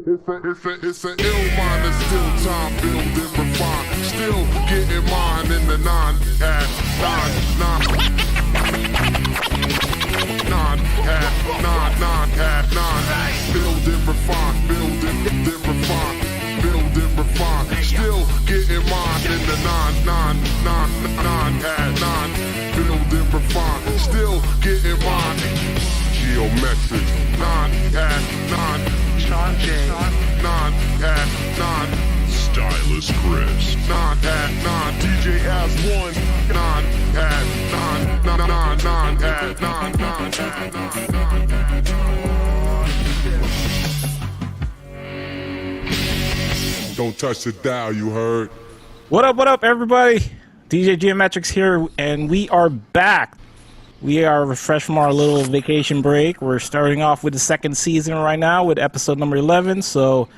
It's an ill mind that's still time building, refine. Still getting mine in the nine at nine. Building, refine, building, refine, building, refine. Still getting mine in the nine at nine. Building, refine, still getting mine. Geometrix, 9 at 9. Sean J, 9 at 9. Stylus Chris, 9 at 9. DJ as 1, 9 at 9. 9 at 9. Don't touch the dial, you heard? What up, everybody? DJ Geometrix here, and we are back. We are refreshed from our little vacation break. We're starting off with the second season right now with episode number 11. So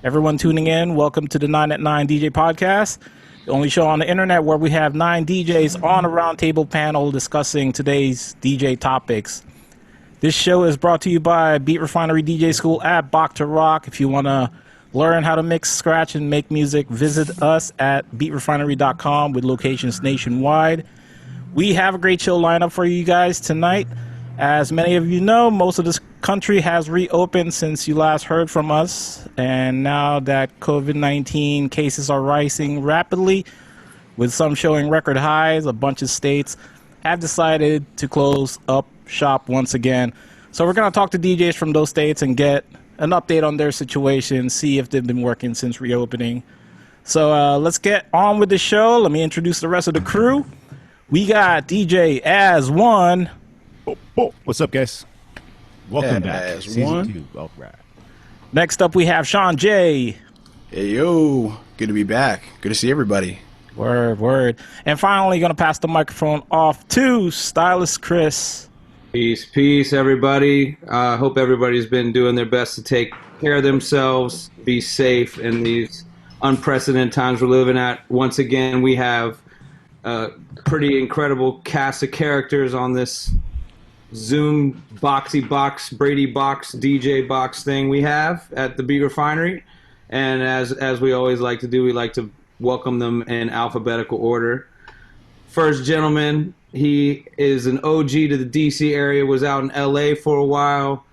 everyone tuning in, welcome to the 9 at 9 DJ podcast, the only show on the internet where we have 9 DJs on a roundtable panel discussing today's DJ topics. This show is brought to you by Beat Refinery DJ School at Bach to Rock. If you want to learn how to mix, scratch, and make music, visit us at beatrefinery.com with locations nationwide. We have a great show lineup for you guys tonight. As many of you know, most of this country has reopened since you last heard from us. And now that COVID-19 cases are rising rapidly, with some showing record highs, a bunch of states have decided to close up shop once again. So we're going to talk to DJs from those states and get an update on their situation, see if they've been working since reopening. So let's get on with the show. Let me introduce the rest of the crew. We got DJ as 1. What's up, guys? Welcome back. As Season 1. 2. All right. Next up, we have Sean J. Hey, yo. Good to be back. Good to see everybody. Word. And finally, going to pass the microphone off to Stylus Chris. Peace, everybody. Hope everybody's been doing their best to take care of themselves, be safe in these unprecedented times we're living at. Once again, we have a pretty incredible cast of characters on this Zoom boxy box, Brady box, DJ box thing we have at the Beat Refinery. And as we always like to do, we like to welcome them in alphabetical order. First gentleman, he is an OG to the DC area, was out in LA for a while,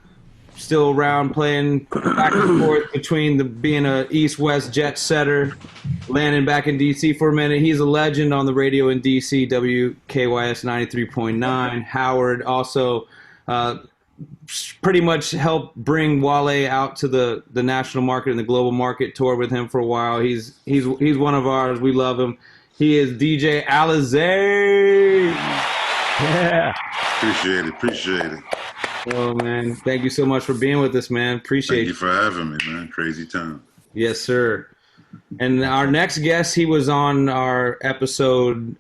still around playing back and forth between being a East-West jet setter, landing back in DC for a minute. He's a legend on the radio in DC, WKYS 93.9. Howard also pretty much helped bring Wale out to the national market and the global market, toured with him for a while. He's one of ours. We love him. He is DJ ALIZAY. Yeah. Appreciate it. Oh, man. Thank you so much for being with us, man. Appreciate Thank you for having me, man. Crazy time. Yes, sir. And our next guest, he was on our episode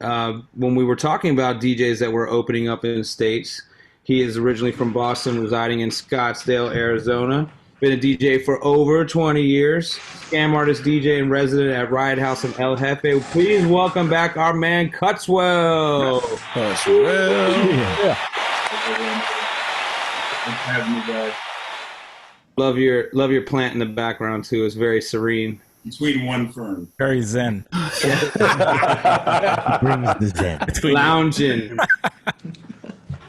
when we were talking about DJs that were opening up in states. He is originally from Boston, residing in Scottsdale, Arizona. Been a DJ for over 20 years. Scam artist, DJ, and resident at Riot House in El Jefe. Please welcome back our man, CUTSWELL. Yeah. Thanks for having me, guys. Love your plant in the background too. It's very serene. Between one firm. Very zen. Brings the zen. Lounging.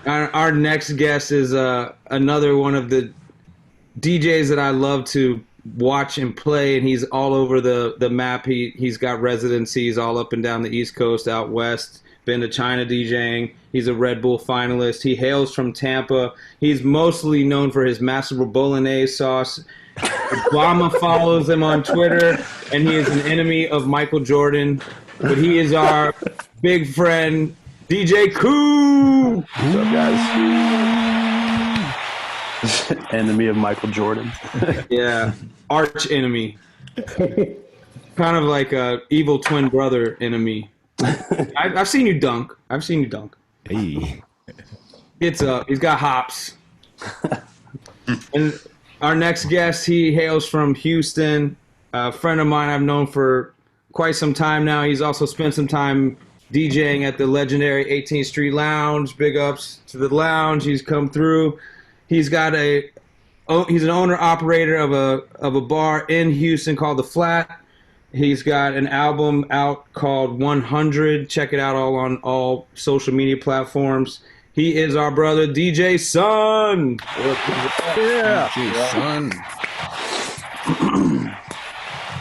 Our next guest is another one of the DJs that I love to watch and play, and he's all over the map. He's got residencies all up and down the East Coast, out west, been to China DJing. He's a Red Bull finalist. He hails from Tampa. He's mostly known for his masterful bolognese sauce. Obama follows him on Twitter, and he is an enemy of Michael Jordan, but he is our big friend, DJ Koo. What's up, guys? Enemy of Michael Jordan. Yeah, arch enemy. Kind of like a evil twin brother enemy. I've seen you dunk. Hey. It's he's got hops. And our next guest, he hails from Houston. A friend of mine I've known for quite some time now. He's also spent some time DJing at the legendary 18th Street Lounge. Big ups to the lounge. He's come through. He's got a he's an owner operator of a bar in Houston called The Flat. He's got an album out called 100. Check it out all on all social media platforms. He is our brother DJ SUN. Yeah. Jeez, son.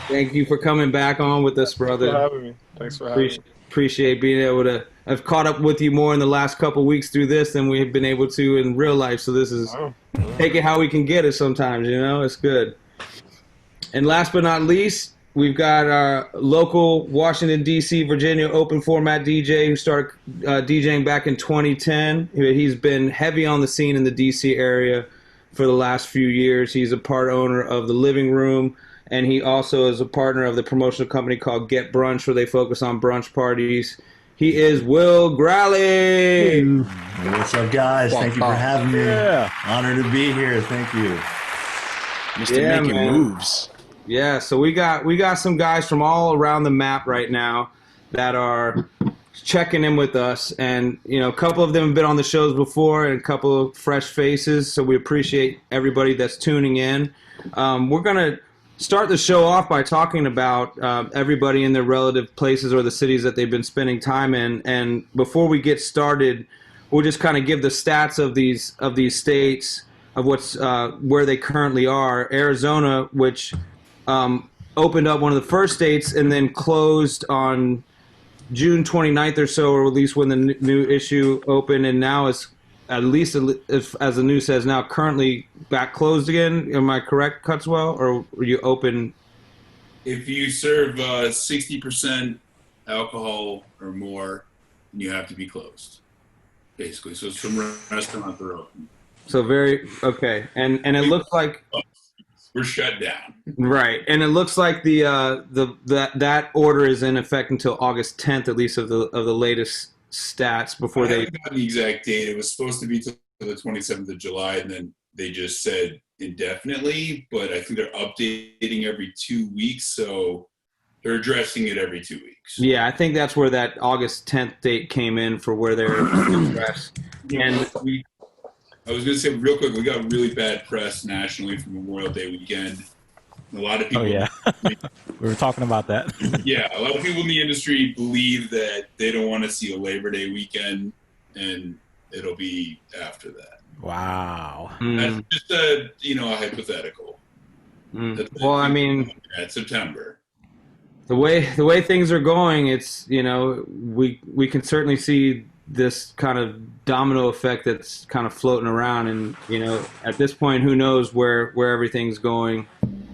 Thank you for coming back on with us, brother. Thanks for having me. Thanks for having me. Appreciate being able to. I've caught up with you more in the last couple weeks through this than we've been able to in real life. So this is take it how we can get it sometimes, you know? It's good. And last but not least, we've got our local Washington, D.C., Virginia open format DJ who started DJing back in 2010. He's been heavy on the scene in the D.C. area for the last few years. He's a part owner of The Living Room, and he also is a partner of the promotional company called Get Brunch, where they focus on brunch parties. He is Will Gralley. What's up, guys? Thank you for having me. Honored to be here. Thank you. Mr. Making Moves. Yeah, so we got some guys from all around the map right now that are checking in with us, and you know, a couple of them have been on the shows before, and a couple of fresh faces. So we appreciate everybody that's tuning in. We're gonna start the show off by talking about everybody in their relative places or the cities that they've been spending time in. And before we get started, we'll just kind of give the stats of these states of what's where they currently are. Arizona, which opened up, one of the first states, and then closed on June 29th or so, or at least when the new issue opened, and now is, at least as the news says now, currently back closed again. Am I correct, Cutswell? Or were you open? If you serve 60% alcohol or more, you have to be closed, basically. So some restaurants are open. So okay, and it looks like we're shut down. Right, and it looks like that order is in effect until August 10th, at least of the latest stats before they. I haven't got the exact date. It was supposed to be till the 27th of July, and then they just said indefinitely. But I think they're updating every 2 weeks, so they're addressing it every 2 weeks. Yeah, I think that's where that August 10th date came in for where they're addressed. And I was going to say real quick, we got really bad press nationally for Memorial Day weekend. A lot of people. Oh yeah, we were talking about that. Yeah, a lot of people in the industry believe that they don't want to see a Labor Day weekend, and it'll be after that. Wow. That's just a hypothetical. Well, I mean, at September. The way things are going, it's, you know, we can certainly see this kind of domino effect that's kind of floating around, and you know, at this point, who knows where everything's going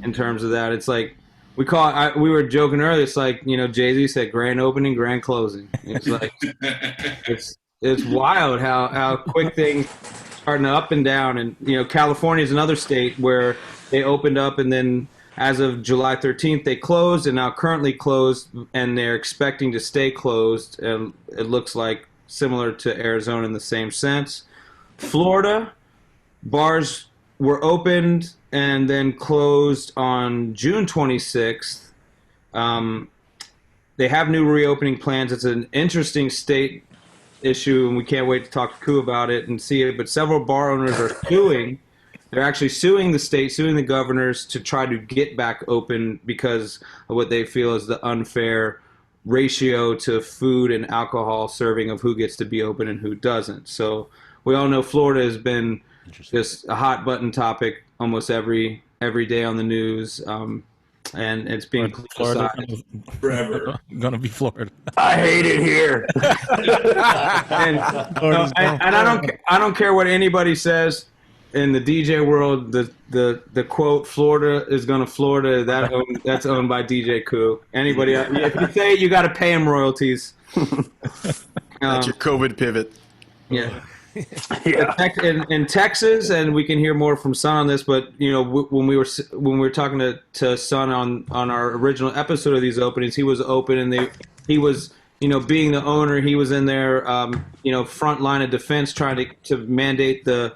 in terms of that. It's like we were joking earlier, it's like, you know, Jay-Z said grand opening, grand closing. It's like it's wild how quick things starting up and down. And you know, California is another state where they opened up, and then as of July 13th they closed, and now currently closed, and they're expecting to stay closed, and it looks like similar to Arizona in the same sense. Florida, bars were opened and then closed on June 26th. They have new reopening plans. It's an interesting state issue, and we can't wait to talk to Ku about it and see it. But several bar owners are suing. They're actually suing the state, suing the governors to try to get back open because of what they feel is the unfair ratio to food and alcohol serving of who gets to be open and who doesn't. So we all know Florida has been just a hot button topic almost every day on the news, and it's being politicized forever. Gonna be Florida. I hate it here. and I don't care what anybody says in the DJ world. The quote "Florida is gonna Florida" that's owned by DJ Ku. Anybody else, if you say it, you got to pay him royalties. That's your COVID pivot. Yeah. In Texas, and we can hear more from Sun on this, but you know, when we were talking to Sun on our original episode of these openings, he was open, and he was, you know, being the owner, he was in there, you know, front line of defense, trying to mandate the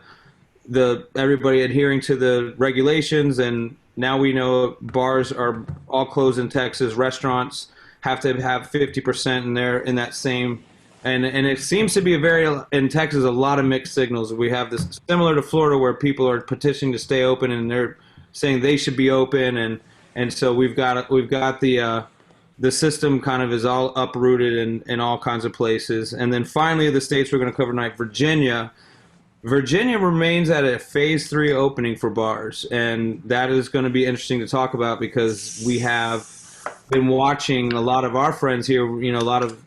everybody adhering to the regulations. And now we know bars are all closed in Texas. Restaurants have to have 50% in that same And it seems to be in Texas, a lot of mixed signals. We have this similar to Florida where people are petitioning to stay open and they're saying they should be open. And so we've got the system kind of is all uprooted in all kinds of places. And then finally, the states we're going to cover tonight, Virginia remains at a phase 3 opening for bars. And that is going to be interesting to talk about because we have been watching a lot of our friends here, a lot of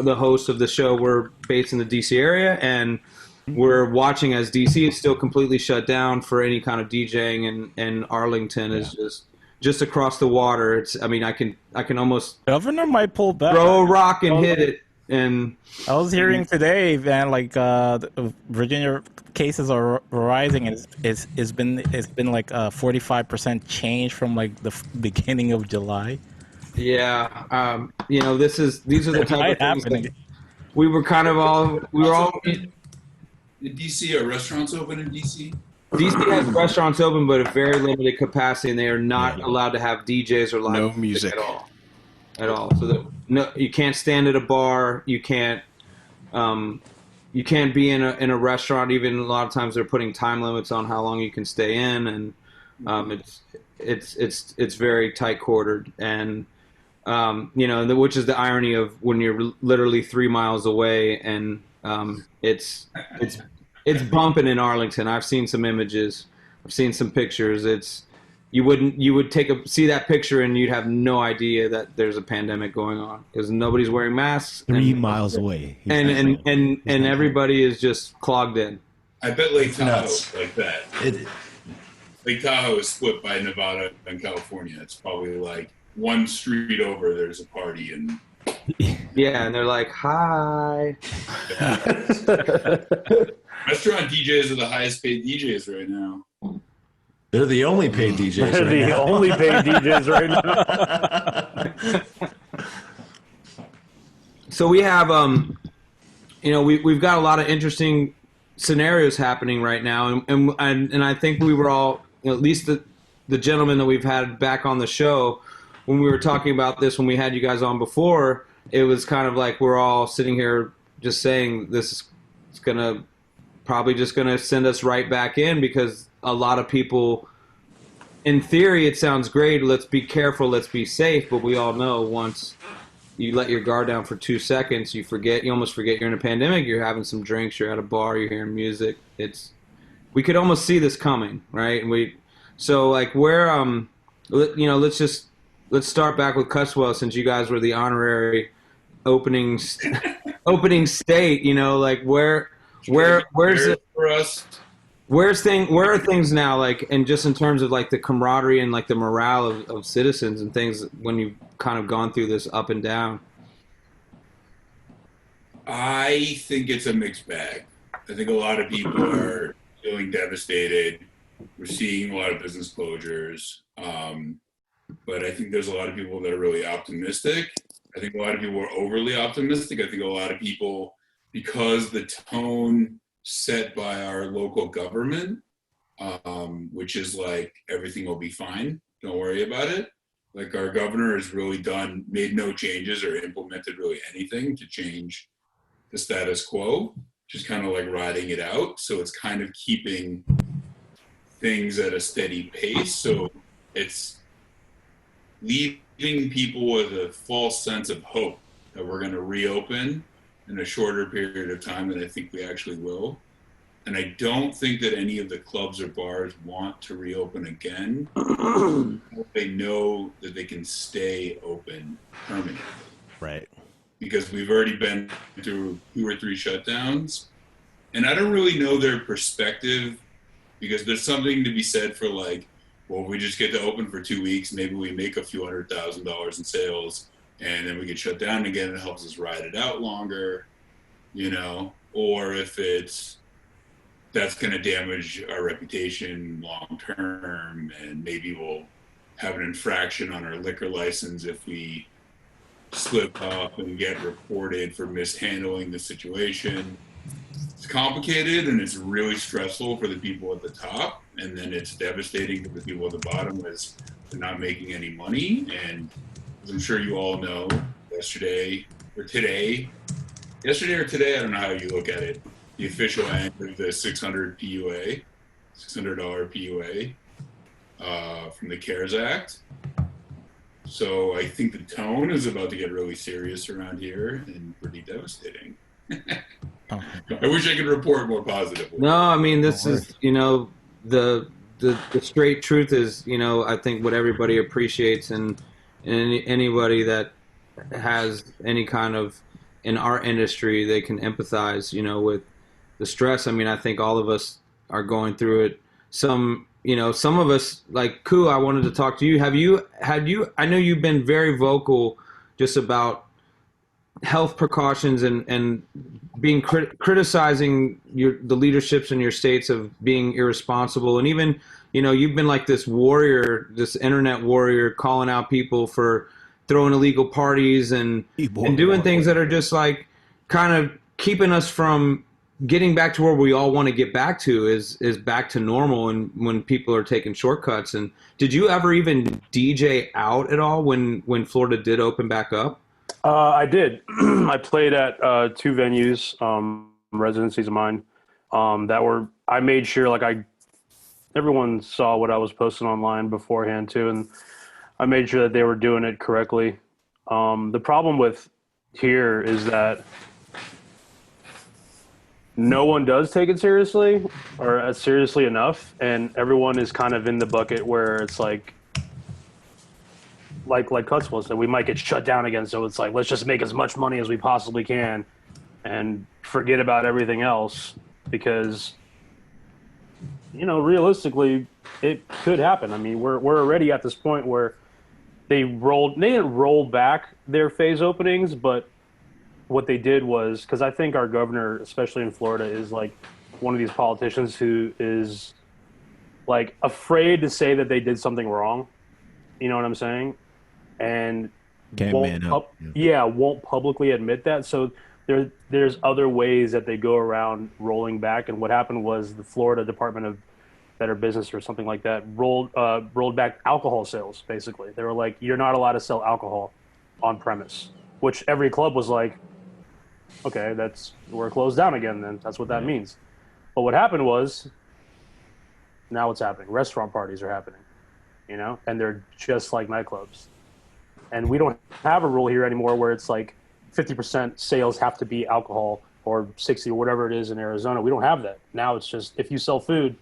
the hosts of the show were based in the DC area, and we're watching as DC is still completely shut down for any kind of DJing, and Arlington is just across the water. I can almost Governor might pull back, throw a rock and hit it. And I was hearing today, man, like Virginia cases are rising, and it's been like a 45% change from like the beginning of July. Yeah, these are the type of things that we were all. In DC, are restaurants open in DC? DC has restaurants open, but at very limited capacity, and they are not allowed to have DJs or live music at all. So you can't stand at a bar. You can't be in a restaurant. Even a lot of times they're putting time limits on how long you can stay in, and it's very tight quartered. And which is the irony of when you're literally 3 miles away, and it's bumping in Arlington. I've seen some images. I've seen some pictures. You would see that picture and you'd have no idea that there's a pandemic going on because nobody's wearing masks. 3 miles away. And everybody is just clogged in. I bet Lake Tahoe like that. Lake Tahoe is split by Nevada and California. It's probably like one street over there's a party and and they're like, hi. Restaurant DJs are the highest paid DJs right now. They're the only paid DJs They're right the now. only paid DJs right now. So we have, we've got a lot of interesting scenarios happening right now, and I think we were all, at least the gentlemen that we've had back on the show, when we were talking about this, when we had you guys on before, it was kind of like we're all sitting here just saying this is probably just going to send us right back in because a lot of people, in theory, it sounds great. Let's be careful. Let's be safe. But we all know once you let your guard down for 2 seconds, you almost forget you're in a pandemic. You're having some drinks. You're at a bar. You're hearing music. We could almost see this coming, right? Let's start back with CUTSWELL since you guys were the honorary opening state. Where's it for us? Where are things now, like, and just in terms of like the camaraderie and like the morale of citizens and things when you've kind of gone through this up and down? I think it's a mixed bag. I think a lot of people are feeling devastated. We're seeing a lot of business closures. But I think there's a lot of people that are really optimistic. I think a lot of people are overly optimistic. I think a lot of people, because the tone set by our local government, which is like, everything will be fine, don't worry about it. Like, our governor has really made no changes or implemented really anything to change the status quo, just kind of like riding it out. So it's kind of keeping things at a steady pace. So it's leaving people with a false sense of hope that we're going to reopen in a shorter period of time than I think we actually will. And I don't think that any of the clubs or bars want to reopen again. They know that they can stay open permanently. Right. Because we've already been through 2 or 3 shutdowns. And I don't really know their perspective, because there's something to be said for like, well, if we just get to open for 2 weeks, maybe we make a few $100,000 in sales, and then we get shut down again. It helps us ride it out longer, or if that's going to damage our reputation long term, and maybe we'll have an infraction on our liquor license if we slip up and get reported for mishandling the situation. It's complicated, and it's really stressful for the people at the top, and then it's devastating for the people at the bottom as they're not making any money. And as I'm sure you all know, yesterday or today, yesterday or today, I don't know how you look at it. The official end of the $600 PUA from the CARES Act. So I think the tone is about to get really serious around here and pretty devastating. I wish I could report more positively. No, I mean, this is, the straight truth is, I think what everybody appreciates and anybody that has any kind of, in our industry, they can empathize, with the stress. I mean, I think all of us are going through it. Some of us, like Ku, I wanted to talk to you. I know you've been very vocal just about health precautions and being criticizing the leaderships in your states of being irresponsible. And even, you've been like this warrior, this internet warrior, calling out people for throwing illegal parties and doing things that are just like kind of keeping us from getting back to where we all want to get back to is back to normal, and when people are taking shortcuts. And did you ever even DJ out at all when Florida did open back up? I did. I played at 2 venues, residencies of mine, I made sure everyone saw what I was posting online beforehand too, and I made sure that they were doing it correctly. The problem with here is that no one does take it seriously or as seriously enough, and everyone is kind of in the bucket where it's like CUTSWELL said, we might get shut down again, so it's like, let's just make as much money as we possibly can and forget about everything else, because realistically it could happen. I mean, we're already at this point where they didn't roll back their phase openings, but what they did was, because I think our governor, especially in Florida, is like one of these politicians who is like afraid to say that they did something wrong. You know what I'm saying? And won't publicly admit that. So there's other ways that they go around rolling back. And what happened was the Florida Department of Better Business or something like that rolled back alcohol sales. Basically, they were like, you're not allowed to sell alcohol on premise, which every club was like, okay, we're closed down again, then that's what that means. But what happened was, now what's happening? Restaurant parties are happening, and they're just like nightclubs. And we don't have a rule here anymore where it's like 50% sales have to be alcohol or 60 or whatever it is in Arizona. We don't have that. Now it's just, if you sell food,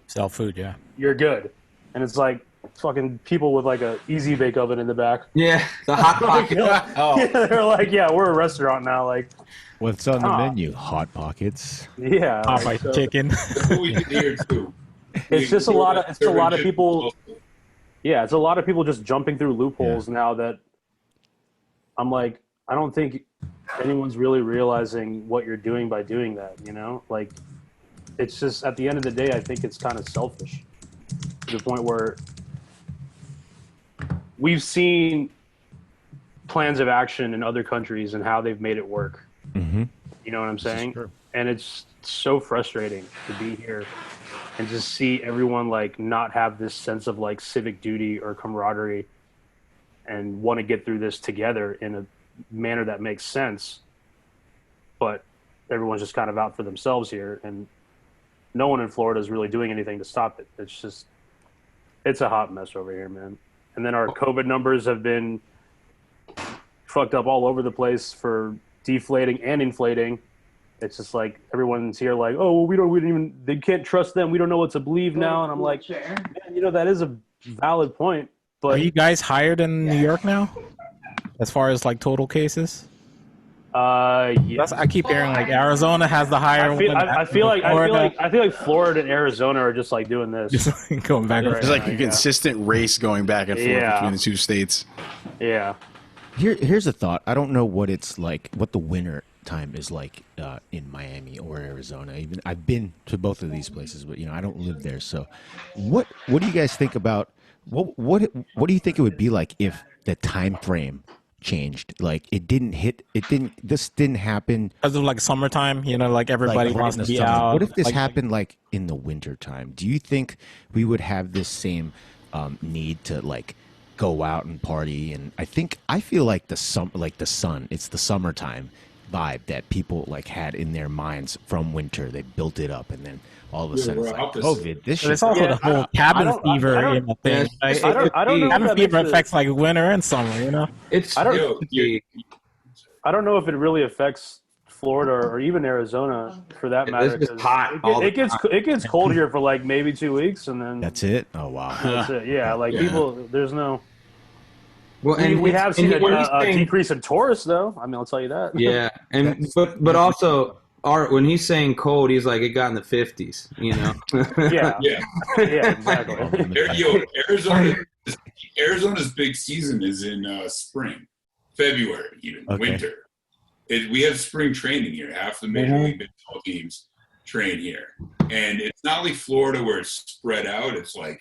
yeah, you're good. And it's like fucking people with like a easy bake oven in the back. Yeah, the hot pocket. They're like, yeah, we're a restaurant now. Like, what's on the menu? Hot Pockets. Yeah, Popeye chicken. That's what we did here too. It's just a lot of people. Yeah, it's a lot of people just jumping through loopholes now that I'm like, I don't think anyone's really realizing what you're doing by doing that. Like, it's just at the end of the day, I think it's kind of selfish to the point where we've seen plans of action in other countries and how they've made it work. Mm-hmm. You know what I'm saying? And it's so frustrating to be here and just see everyone like not have this sense of like civic duty or camaraderie and want to get through this together in a manner that makes sense. But everyone's just kind of out for themselves here, and no one in Florida is really doing anything to stop it. It's a hot mess over here, man. And then our COVID numbers have been fucked up all over the place for deflating and inflating. It's just like everyone's here like, oh, well, they can't trust them. We don't know what to believe now. And I'm like, man, that is a valid point. But are you guys higher than New York now, as far as like total cases? Yes. I keep hearing like Arizona has the higher. I feel like Florida and Arizona are just like doing this, just going back. It's like a consistent race going back and forth between the two states. Yeah. Here's a thought. I don't know what it's like, what the winter time is like in Miami or Arizona. Even I've been to both of these places, but I don't live there. So, what do you guys think about what do you think it would be like if the time frame changed? Like this didn't happen because of like summertime, like everybody wants to be out. What if this happened like in the winter time? Do you think we would have this same need to like go out and party? And I feel like the sun, it's the summertime, vibe that people like had in their minds from winter. They built it up, and then all of a sudden it's like COVID. This shit. It's also the whole cabin fever thing. I don't know. Cabin fever affects like winter and summer. You know, I don't know if it really affects Florida or even Arizona for that matter. It's hot. It gets cold here for like maybe 2 weeks, and then that's it. Oh wow. That's it. Yeah, like people, there's no. Well, and we have seen a decrease in tourists, though. I mean, I'll tell you that. Yeah, and but also, when he's saying cold, he's like it got in the 50s. You know. Yeah, exactly. Arizona's big season is in spring, February, even winter. We have spring training here. Half the Major League Baseball teams train here, and it's not like Florida where it's spread out. It's like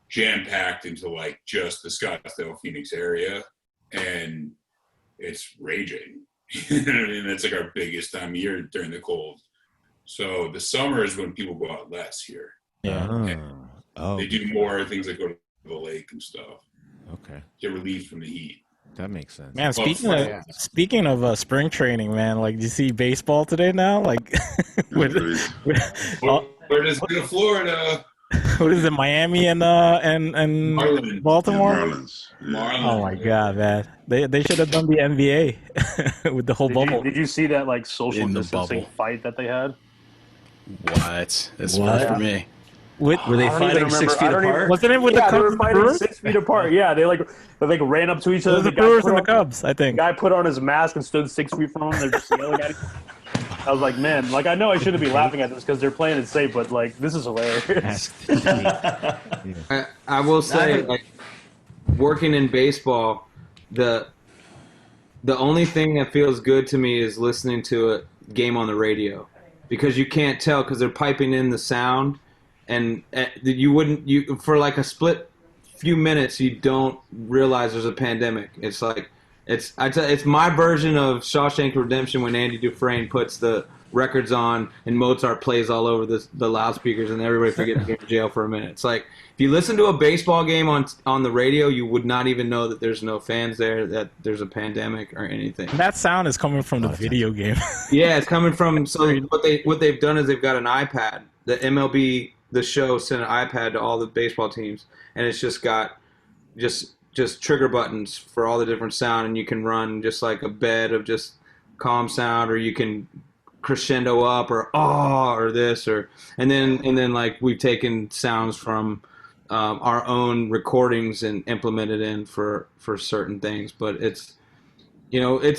jam-packed into like just the Scottsdale, Phoenix area, and it's raging. You know what I mean? That's like our biggest time of year during the cold. So the summer is when people go out less here. Yeah. They do more things like go to the lake and stuff. Okay. Get relief from the heat. That makes sense. Man, speaking of spring training, man, like, do you see baseball today now? Like, where does it go to Florida? What is it, Miami and Baltimore? Marlins. Oh my God, man! They should have done the NBA with the whole bubble. Did you see that like social distancing fight that they had? What? That's first for me. Were they fighting 6 feet apart? Wasn't it with the Cubs? They were fighting 6 feet apart. Yeah, they ran up to each other. The Brewers and the Cubs, I think. The guy put on his mask and stood 6 feet from him. They're just yelling at him. I was like, man, like I know I shouldn't be laughing at this because they're playing it safe, but like this is hilarious. I will say, like, working in baseball, the only thing that feels good to me is listening to a game on the radio, because you can't tell because they're piping in the sound, and you for like a split few minutes you don't realize there's a pandemic. It's like it's my version of Shawshank Redemption when Andy Dufresne puts the records on and Mozart plays all over the loudspeakers and everybody forgets to get to jail for a minute. It's like if you listen to a baseball game on the radio, you would not even know that there's no fans there, that there's a pandemic or anything. That sound is coming from the video game. Yeah, it's coming from. So what they've done is they've got an iPad. The MLB, the show, sent an iPad to all the baseball teams, and it's just got just trigger buttons for all the different sound, and you can run just like a bed of just calm sound, or you can crescendo up, or or this, and then like we've taken sounds from our own recordings and implemented in for certain things. But it's weird.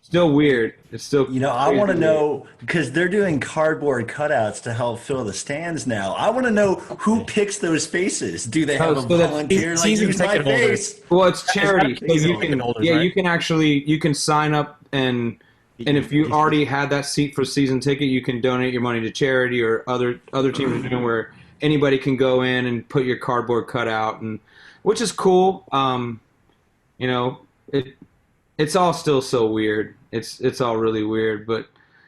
Still weird. It's still I want to know, because they're doing cardboard cutouts to help fill the stands now. I want to know who picks those faces. Do they have a volunteer like use my face? Well, it's charity. So you can sign up, and if you already had that seat for season ticket, you can donate your money to charity, or other teams are doing where anybody can go in and put your cardboard cutout, and which is cool. It's all still so weird. It's all really weird, but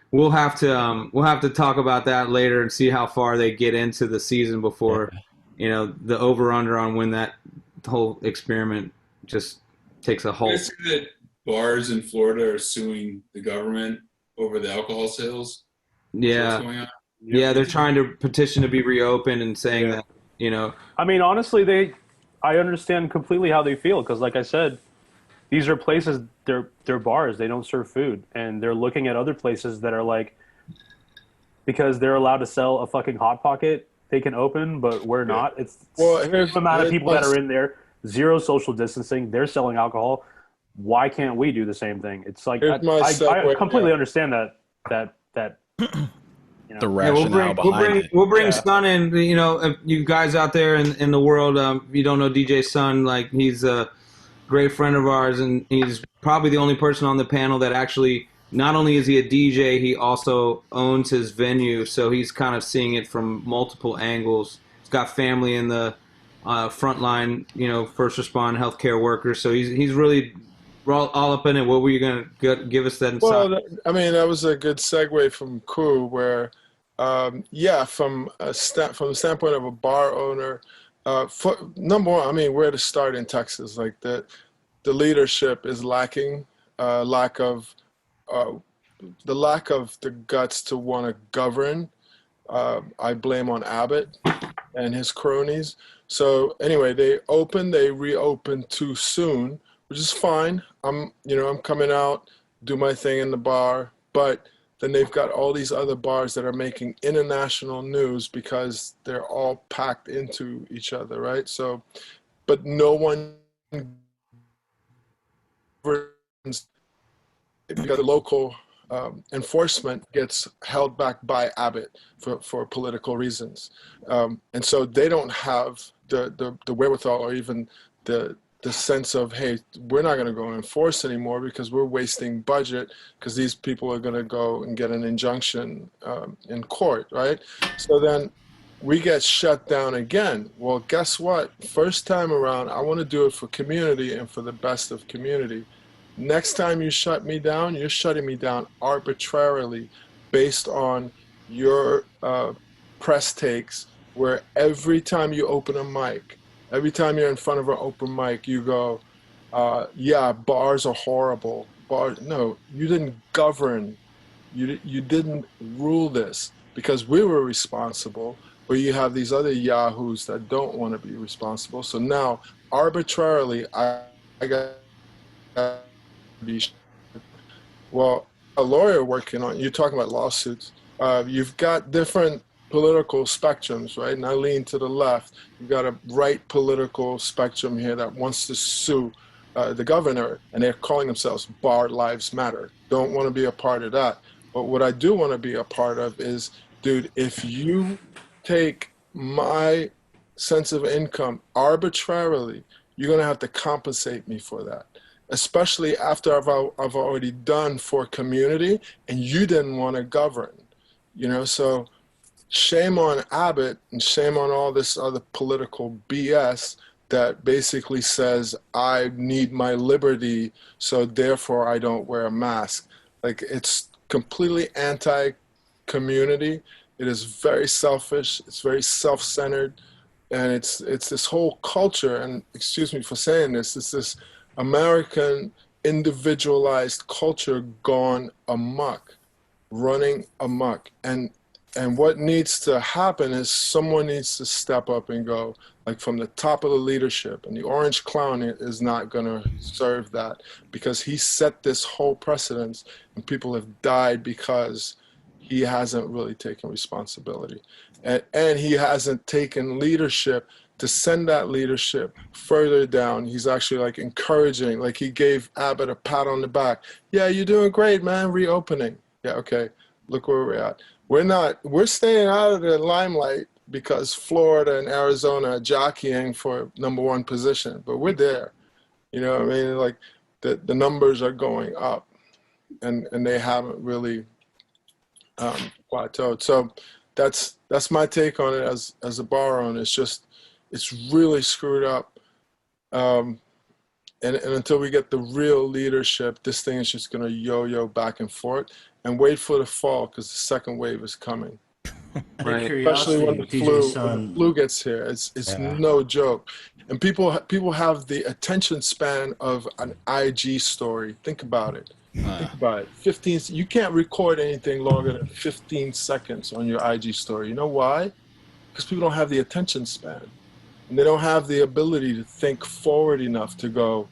we'll have to talk about that later and see how far they get into the season before, the over/under on when that whole experiment just takes a halt. You see that bars in Florida are suing the government over the alcohol sales? Yeah. What's going on? Yeah, they're trying to petition to be reopened and saying that, I mean, honestly, I understand completely how they feel, because like I said, these are places, they're bars, they don't serve food, and they're looking at other places that are like, because they're allowed to sell a fucking Hot Pocket, they can open, but we're not. It's the amount of people that are in there, zero social distancing, they're selling alcohol. Why can't we do the same thing? It's like, I completely understand that. The rationale behind it. We'll bring Sun in. If you guys out there in the world, you don't know DJ Sun, like he's a great friend of ours, and he's probably the only person on the panel that actually, not only is he a DJ, he also owns his venue, so he's kind of seeing it from multiple angles. He's got family in the front line, first respond healthcare workers, so he's really all up in it. What were you going to give us that insight? Well, that was a good segue from Ku, where, from the standpoint of a bar owner, number one, where to start in Texas, like the leadership is lacking lack of the lack of the guts to want to govern. I blame on Abbott and his cronies. So anyway, they reopened too soon, which is fine. I'm coming out, do my thing in the bar, but then they've got all these other bars that are making international news because they're all packed into each other, right? So, but no one governs because the local enforcement gets held back by Abbott for political reasons. And so they don't have the wherewithal or even the sense of, hey, we're not going to go enforce anymore because we're wasting budget because these people are going to go and get an injunction in court, right? So then we get shut down again. Well, guess what? First time around, I want to do it for community and for the best of community. Next time you shut me down, you're shutting me down arbitrarily based on your press takes, where every time you open a mic, every time you're in front of an open mic, you go, yeah, bars are horrible. No, you didn't govern. You didn't rule this because we were responsible, but you have these other yahoos that don't want to be responsible. So now, arbitrarily, I got to be, well, a lawyer working on, you're talking about lawsuits. You've got different political spectrums, right? And I lean to the left. You've got a right political spectrum here that wants to sue the governor, and they're calling themselves Bar Lives Matter. Don't want to be a part of that. But what I do want to be a part of is, dude, if you take my sense of income arbitrarily, you're going to have to compensate me for that, especially after I've already done for community and you didn't want to govern, so shame on Abbott and shame on all this other political BS that basically says I need my liberty, so therefore I don't wear a mask. Like, it's completely anti-community. It is very selfish. It's very self-centered, and it's this whole culture. And excuse me for saying this. It's this American individualized culture gone amok, running amok. And what needs to happen is someone needs to step up and go, like, from the top of the leadership. And the Orange Clown is not going to serve that, because he set this whole precedence, and people have died because he hasn't really taken responsibility. And he hasn't taken leadership to send that leadership further down. He's actually, like, encouraging, like he gave Abbott a pat on the back. Yeah, you're doing great, man, reopening. Yeah, okay, look where we're at. We're staying out of the limelight because Florida and Arizona are jockeying for #1 position, but we're there. You know what I mean? Like, the numbers are going up, and they haven't really plateaued. So that's my take on it as a bar owner. It's really screwed up. And until we get the real leadership, this thing is just going to yo-yo back and forth. And wait for the fall, because the second wave is coming. Right. Especially when the flu gets here. It's no joke. And people have the attention span of an IG story. Think about it. Think about it. You can't record anything longer than 15 seconds on your IG story. You know why? Because people don't have the attention span. And they don't have the ability to think forward enough to go,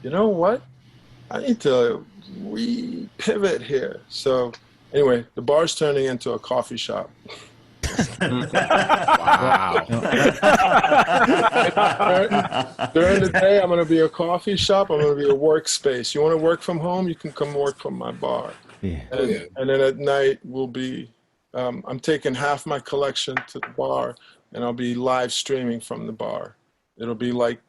you know what? I need to pivot here. So anyway, the bar's turning into a coffee shop. Wow. During the day, I'm going to be a coffee shop. I'm going to be a workspace. You want to work from home? You can come work from my bar. Yeah. And then at night, we'll be, I'm taking half my collection to the bar, and I'll be live streaming from the bar. It'll be like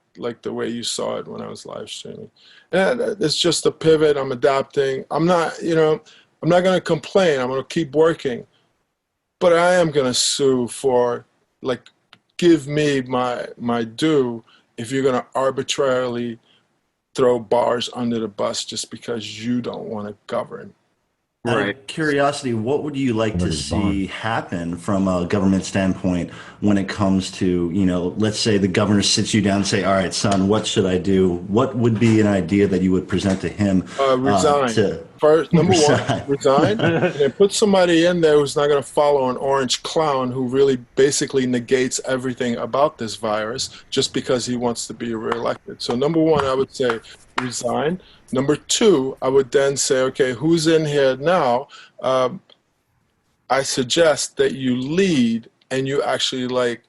the way you saw it when I was live streaming. And it's just a pivot. I'm adapting. I'm not going to complain. I'm going to keep working. But I am going to sue for, like, give me my due if you're going to arbitrarily throw bars under the bus just because you don't want to govern. Out Right. of curiosity, what would you like to see happen from a government standpoint when it comes to, let's say the governor sits you down and say, all right, son, what should I do? What would be an idea that you would present to him? Resign. First, number one, resign. And then put somebody in there who's not going to follow an orange clown who really basically negates everything about this virus just because he wants to be reelected. So number one, I would say resign. Number two, I would then say, okay, who's in here now? I suggest that you lead and you actually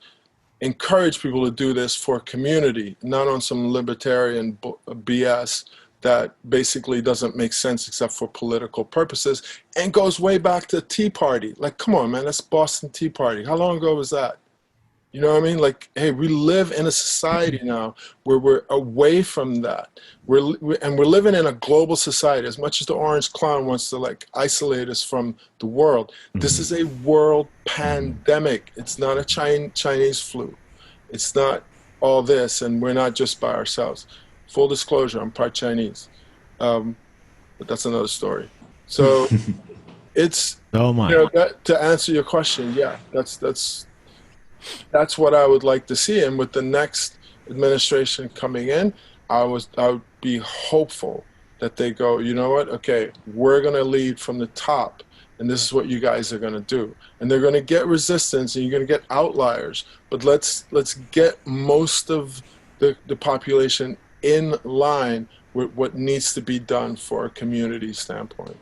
encourage people to do this for community, not on some libertarian BS that basically doesn't make sense except for political purposes and goes way back to Tea Party. Like, come on, man, that's Boston Tea Party. How long ago was that? You know what I mean? Like, hey, we live in a society now where we're away from that. We're living in a global society. As much as the orange clown wants to isolate us from the world, this is a world pandemic. It's not a Chinese flu. It's not all this, and we're not just by ourselves. Full disclosure, I'm part Chinese, but that's another story. So it's to answer your question, yeah, that's what I would like to see. And with the next administration coming in, I would be hopeful that they go, you know what, okay, we're going to lead from the top, and this is what you guys are going to do. And they're going to get resistance, and you're going to get outliers, but let's get most of the population in line with what needs to be done for a community standpoint.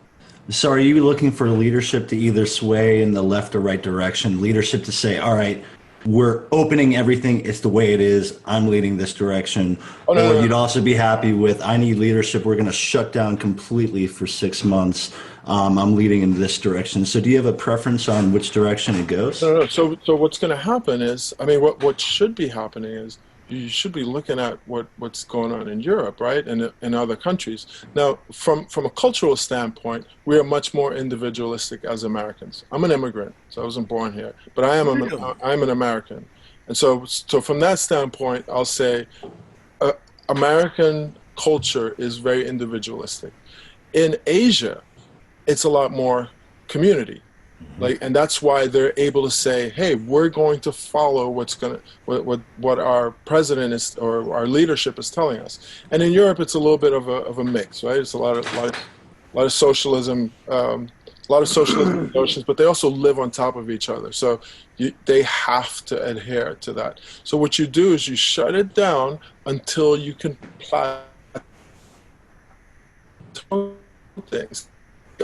So are you looking for leadership to either sway in the left or right direction, leadership to say, all right, we're opening everything, it's the way it is, I'm leading this direction, or you'd also be happy with, I need leadership, we're going to shut down completely for 6 months, I'm leading in this direction. So do you have a preference on which direction it goes? No. So what's going to happen is, I mean, what should be happening is, you should be looking at what's going on in Europe, right, and in other countries. Now, from a cultural standpoint, we are much more individualistic as Americans. I'm an immigrant, so I wasn't born here, but I'm an American, and so from that standpoint, I'll say American culture is very individualistic. In Asia, it's a lot more community. And that's why they're able to say, hey, we're going to follow what our president is, or our leadership is telling us. And in Europe, it's a little bit of a mix, right? It's a lot of socialism, notions, but they also live on top of each other. So they have to adhere to that. So what you do is you shut it down until you can plateau things.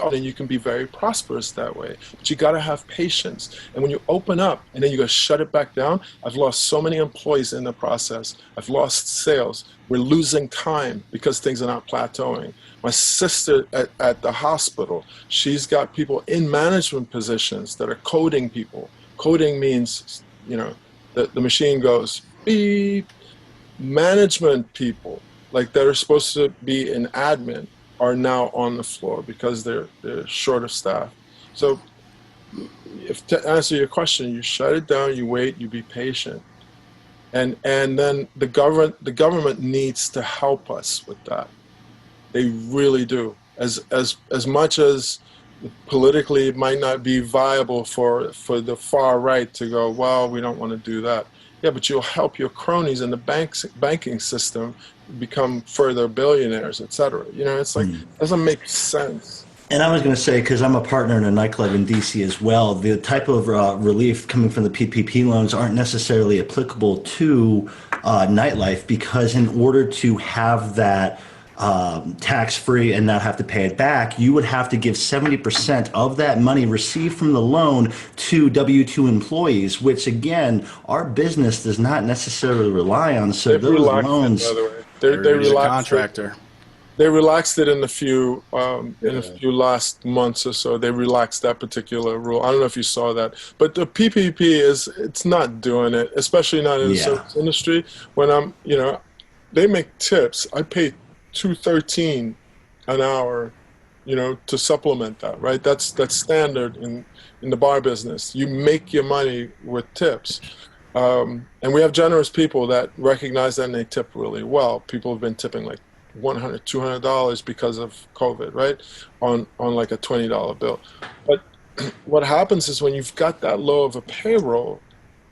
And you can be very prosperous that way, but you got to have patience. And when you open up and then you go shut it back down, I've lost so many employees in the process. I've lost sales. We're losing time because things are not plateauing. My sister at the hospital, she's got people in management positions that are coding people. Coding means, the machine goes beep. Management people, that are supposed to be in admin, are now on the floor because they're short of staff. So to answer your question, you shut it down, you wait, you be patient. And then the government needs to help us with that. They really do. As much as politically it might not be viable for the far right to go, well, we don't want to do that. Yeah, but you'll help your cronies in the banking system become further billionaires, etc. It's doesn't make sense. And I was going to say, because I'm a partner in a nightclub in DC as well, the type of relief coming from the PPP loans aren't necessarily applicable to nightlife, because in order to have that tax-free and not have to pay it back, you would have to give 70% of that money received from the loan to W-2 employees, which again, our business does not necessarily rely on. So they've those loans, they relaxed contractor. They relaxed it in a few last months or so. They relaxed that particular rule. I don't know if you saw that, but the PPP it's not doing it, especially not in the service industry. When they make tips. I pay $2.13 an hour, to supplement that, right? That's standard in the bar business. You make your money with tips. And we have generous people that recognize that, and they tip really well. People have been tipping $100, $200 because of COVID, right? On like a $20 bill. But what happens is when you've got that low of a payroll,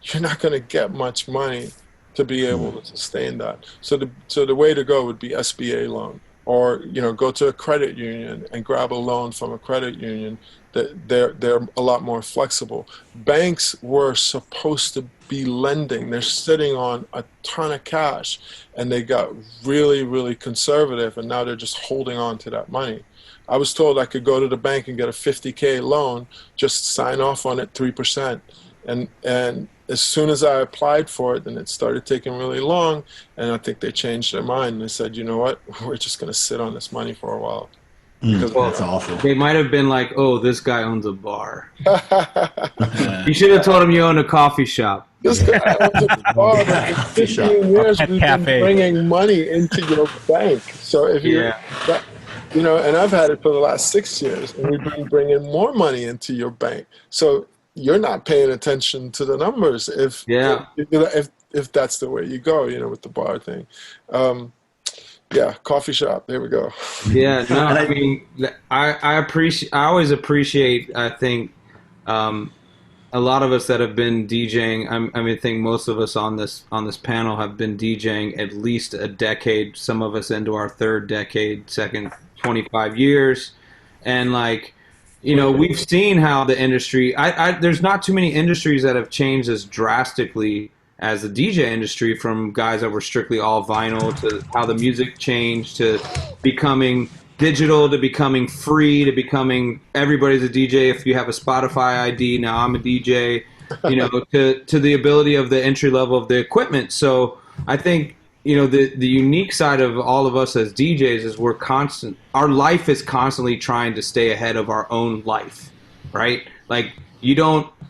you're not going to get much money to be able to sustain that. So the way to go would be SBA loan, or go to a credit union and grab a loan from a credit union. That they're a lot more flexible. Banks were supposed to be lending. They're sitting on a ton of cash, and they got really, really conservative, and now they're just holding on to that money. I was told I could go to the bank and get a $50K loan, just sign off on it 3%. And as soon as I applied for it, then it started taking really long, and I think they changed their mind. And they said, you know what, we're just going to sit on this money for a while. Because that's awful. They might have been like, oh, this guy owns a bar. You should have told him you own a coffee shop. This guy owns a bar. For 15 years, we've been bringing money into your bank. So if and I've had it for the last 6 years, and we've been bringing more money into your bank. So you're not paying attention to the numbers if that's the way you go, with the bar thing. Coffee shop. There we go. Yeah, no, I mean, I always appreciate. I think a lot of us that have been DJing. I think most of us on this panel have been DJing at least a decade. Some of us into our third decade, second 25 years, and we've seen how the industry. There's not too many industries that have changed as drastically as the DJ industry, from guys that were strictly all vinyl to how the music changed to becoming digital to becoming free to becoming everybody's a DJ. If you have a Spotify ID, now I'm a DJ, to the ability of the entry level of the equipment. So I think, the unique side of all of us as DJs is our life is constantly trying to stay ahead of our own life, right? Like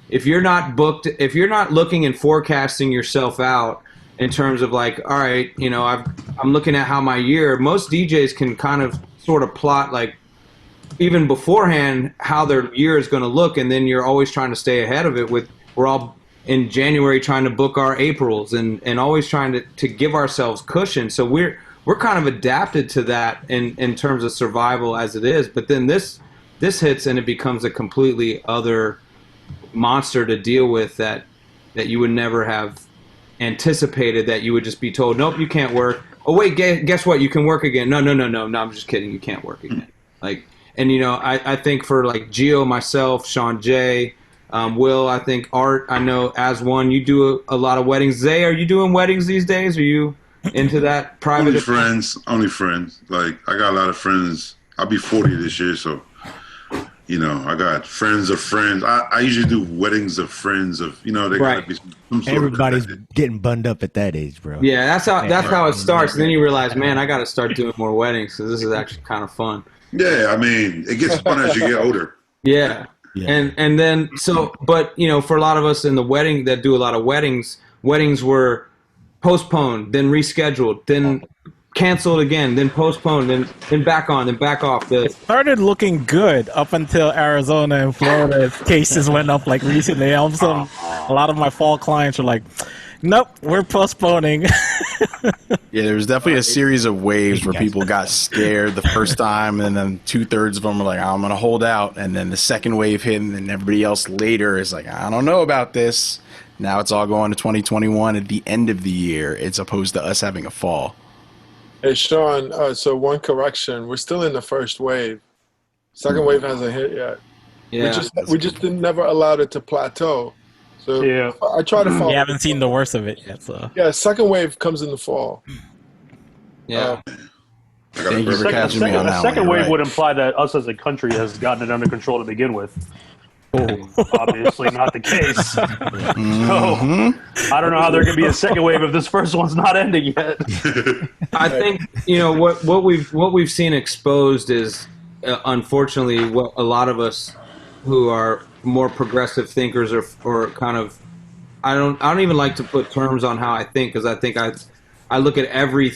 if you're not booked, if you're not looking and forecasting yourself out in terms of all right, I'm looking at how my year, most DJs can kind of sort of plot even beforehand how their year is going to look. And then you're always trying to stay ahead of it we're all in January trying to book our Aprils and always trying to give ourselves cushion. So we're kind of adapted to that in terms of survival as it is. But then this hits and it becomes a completely other monster to deal with that you would never have anticipated, that you would just be told, nope, you can't work. Oh wait, guess what? You can work again. No, I'm just kidding. You can't work again. I think for Geo, myself, Sean J, Will, I think Art, I know as one, you do a lot of weddings. Zay, are you doing weddings these days? Are you into that private? Only friends. I got a lot of friends. I'll be 40 this year, so I got friends of friends. I usually do weddings of friends of, they gotta be some sort Everybody's getting bunned up at that age, bro. Yeah, that's how it starts. And then you realize, man, I got to start doing more weddings because this is actually kind of fun. Yeah, I mean, it gets fun as you get older. Yeah. And then but for a lot of us in the wedding that do a lot of weddings were postponed, then rescheduled, then canceled again, then postponed, then back on, then back off. It started looking good up until Arizona and Florida cases went up recently. All of a sudden, a lot of my fall clients are like, nope, we're postponing. Yeah, there was definitely a series of waves where people got scared the first time, and then 2/3 of them were like, I'm going to hold out. And then the second wave hit, and then everybody else later is like, I don't know about this. Now it's all going to 2021 at the end of the year, as opposed to us having a fall. Hey, Sean, so one correction. We're still in the first wave. Second wave hasn't hit yet. Yeah. We just never allowed it to plateau. So Yeah. I try to follow. We haven't seen the worst of it yet. So. Yeah, second wave comes in the fall. Yeah. Thank you for catching me on that The second one. wave Right. would imply that us as a country has gotten it under control to begin with. Obviously not the case. So I don't know how there can be a second wave if this first one's not ending yet. I think what we've seen exposed is unfortunately what a lot of us who are more progressive thinkers or kind of I don't even like to put terms on how I think, because I think I look at every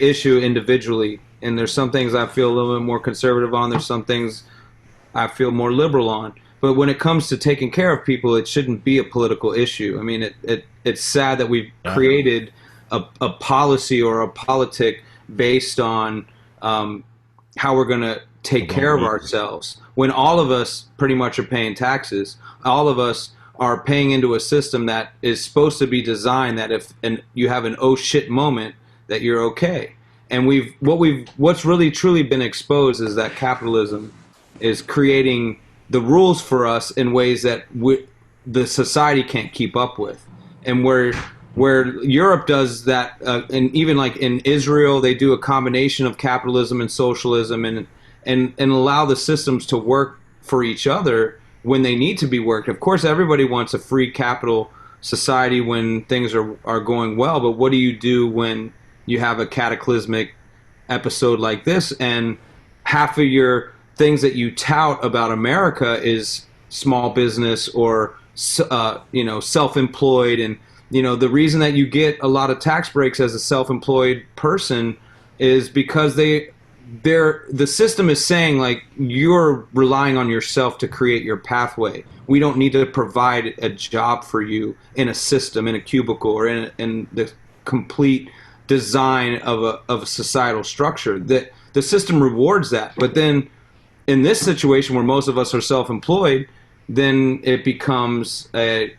issue individually, and there's some things I feel a little bit more conservative on, there's some things I feel more liberal on. But when it comes to taking care of people, it shouldn't be a political issue. I mean, it's sad that we've created a policy or a politic based on how we're going to take care of ourselves. When all of us pretty much are paying taxes, all of us are paying into a system that is supposed to be designed that if you have an oh shit moment, that you're okay. And what's really truly been exposed is that capitalism is creating the rules for us in ways that the society can't keep up with. And where Europe does that, and even like in Israel, they do a combination of capitalism and socialism and allow the systems to work for each other when they need to be worked. Of course, everybody wants a free capital society when things are going well, but what do you do when you have a cataclysmic episode like this and half of your things that you tout about America is small business or self-employed, and the reason that you get a lot of tax breaks as a self-employed person is because the system is saying, like, you're relying on yourself to create your pathway. We don't need to provide a job for you in a system, in a cubicle, or in the complete design of a societal structure. That the system rewards that. But then in this situation where most of us are self-employed, then it becomes I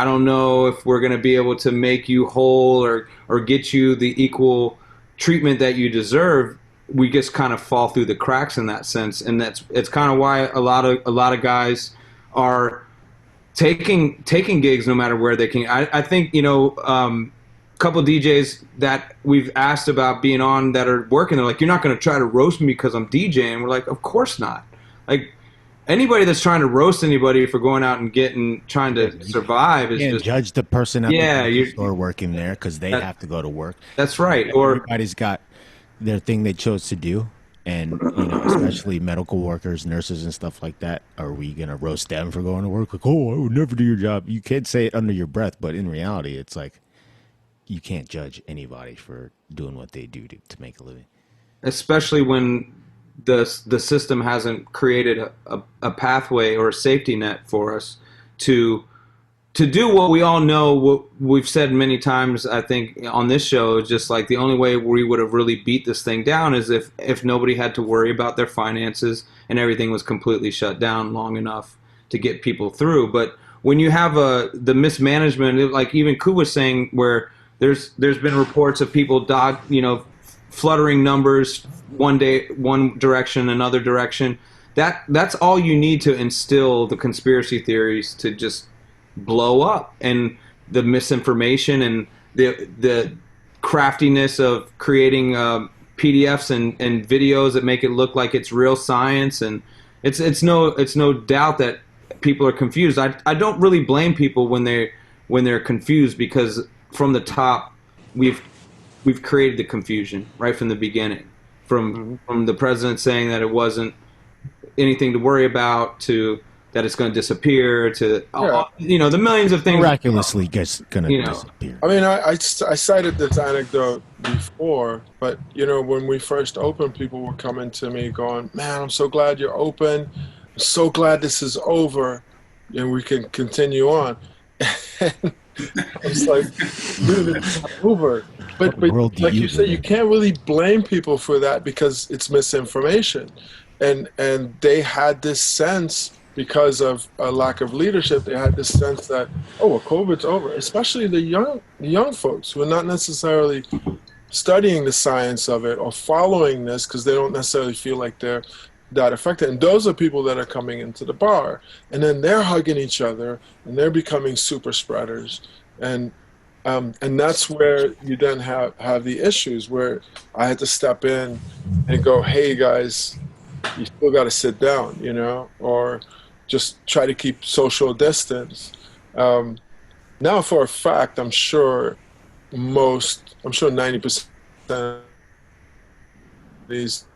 don't know if we're going to be able to make you whole or get you the equal treatment that you deserve. We just kind of fall through the cracks in that sense, and it's kind of why a lot of guys are taking gigs no matter where they can. I think couple DJs that we've asked about being on that are working, they're like, you're not going to try to roast me because I'm DJing. We're like, of course not. Like, anybody that's trying to roast anybody for going out and trying to survive is just judge the person at the store working there because they have to go to work. That's right. Or everybody's got their thing they chose to do, and especially medical workers, nurses, and stuff like that. Are we gonna roast them for going to work? Like, oh, I would never do your job. You can't say it under your breath, but in reality, it's like you can't judge anybody for doing what they do to make a living. Especially when the system hasn't created a pathway or a safety net for us to do what we all know. What we've said many times, I think, on this show, is just like the only way we would have really beat this thing down is if nobody had to worry about their finances and everything was completely shut down long enough to get people through. But when you have the mismanagement, like even Ku was saying, where there's been reports of people fluttering numbers one day one direction, another direction. That's all you need to instill the conspiracy theories to just blow up, and the misinformation and the craftiness of creating PDFs and videos that make it look like it's real science. And it's no doubt that people are confused. I don't really blame people when they're confused, because from the top we've created the confusion right from the beginning, from the president saying that it wasn't anything to worry about, to that it's going to disappear, to the millions of things miraculously just going to disappear. I mean, I cited this anecdote before, but when we first opened, people were coming to me going, "Man, I'm so glad you're open. I'm so glad this is over, and we can continue on." I was like, "Dude, it's not over." But like you said, you can't really blame people for that because it's misinformation, and they had this sense, because of a lack of leadership, they had this sense that, oh, well, COVID's over. Especially the young folks who are not necessarily studying the science of it or following this because they don't necessarily feel like they're that affected. And those are people that are coming into the bar, and then they're hugging each other and they're becoming super spreaders. And that's where you then have the issues where I had to step in and go, "Hey guys, you still got to sit down," or just try to keep social distance. Now, for a fact, I'm sure 90% of these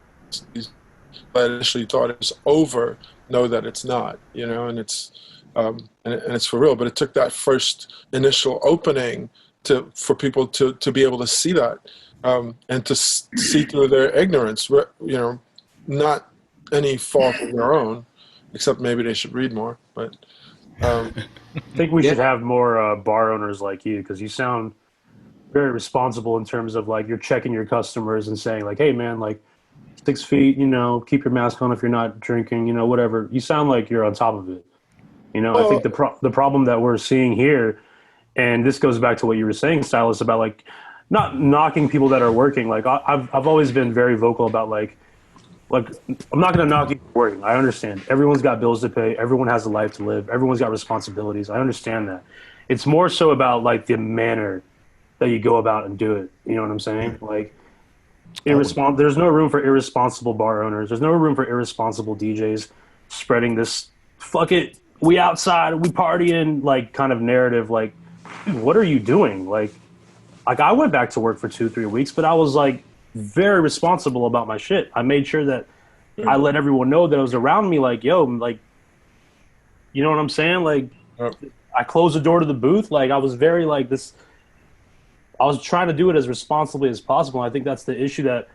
that initially thought it was over know that it's not, and it's for real. But it took that first initial opening for people to be able to see that, and to see through their ignorance. Not any fault of their own, except maybe they should read more. But I think we should have more bar owners like you, because you sound very responsible in terms of like you're checking your customers and saying like, hey man, like 6 feet, you know, keep your mask on if you're not drinking, you know, whatever. You sound like you're on top of it. You know, I think the problem that we're seeing here, and this goes back to what you were saying, Stylus, about like not knocking people that are working. Like I've always been very vocal about like I'm not going to knock you for working. I understand. Everyone's got bills to pay. Everyone has a life to live. Everyone's got responsibilities. I understand that. It's more so about like the manner that you go about and do it. You know what I'm saying? Like there's no room for irresponsible bar owners. There's no room for irresponsible DJs spreading this fuck it, we outside, we partying like kind of narrative. Like, dude, what are you doing? Like I went back to work for 2-3 weeks, but I was like very responsible about my shit. I made sure that I let everyone know that it was around me. Like, yo, like, you know what I'm saying? Like, I closed the door to the booth. Like, I was very like this. I was trying to do it as responsibly as possible. I think that's the issue that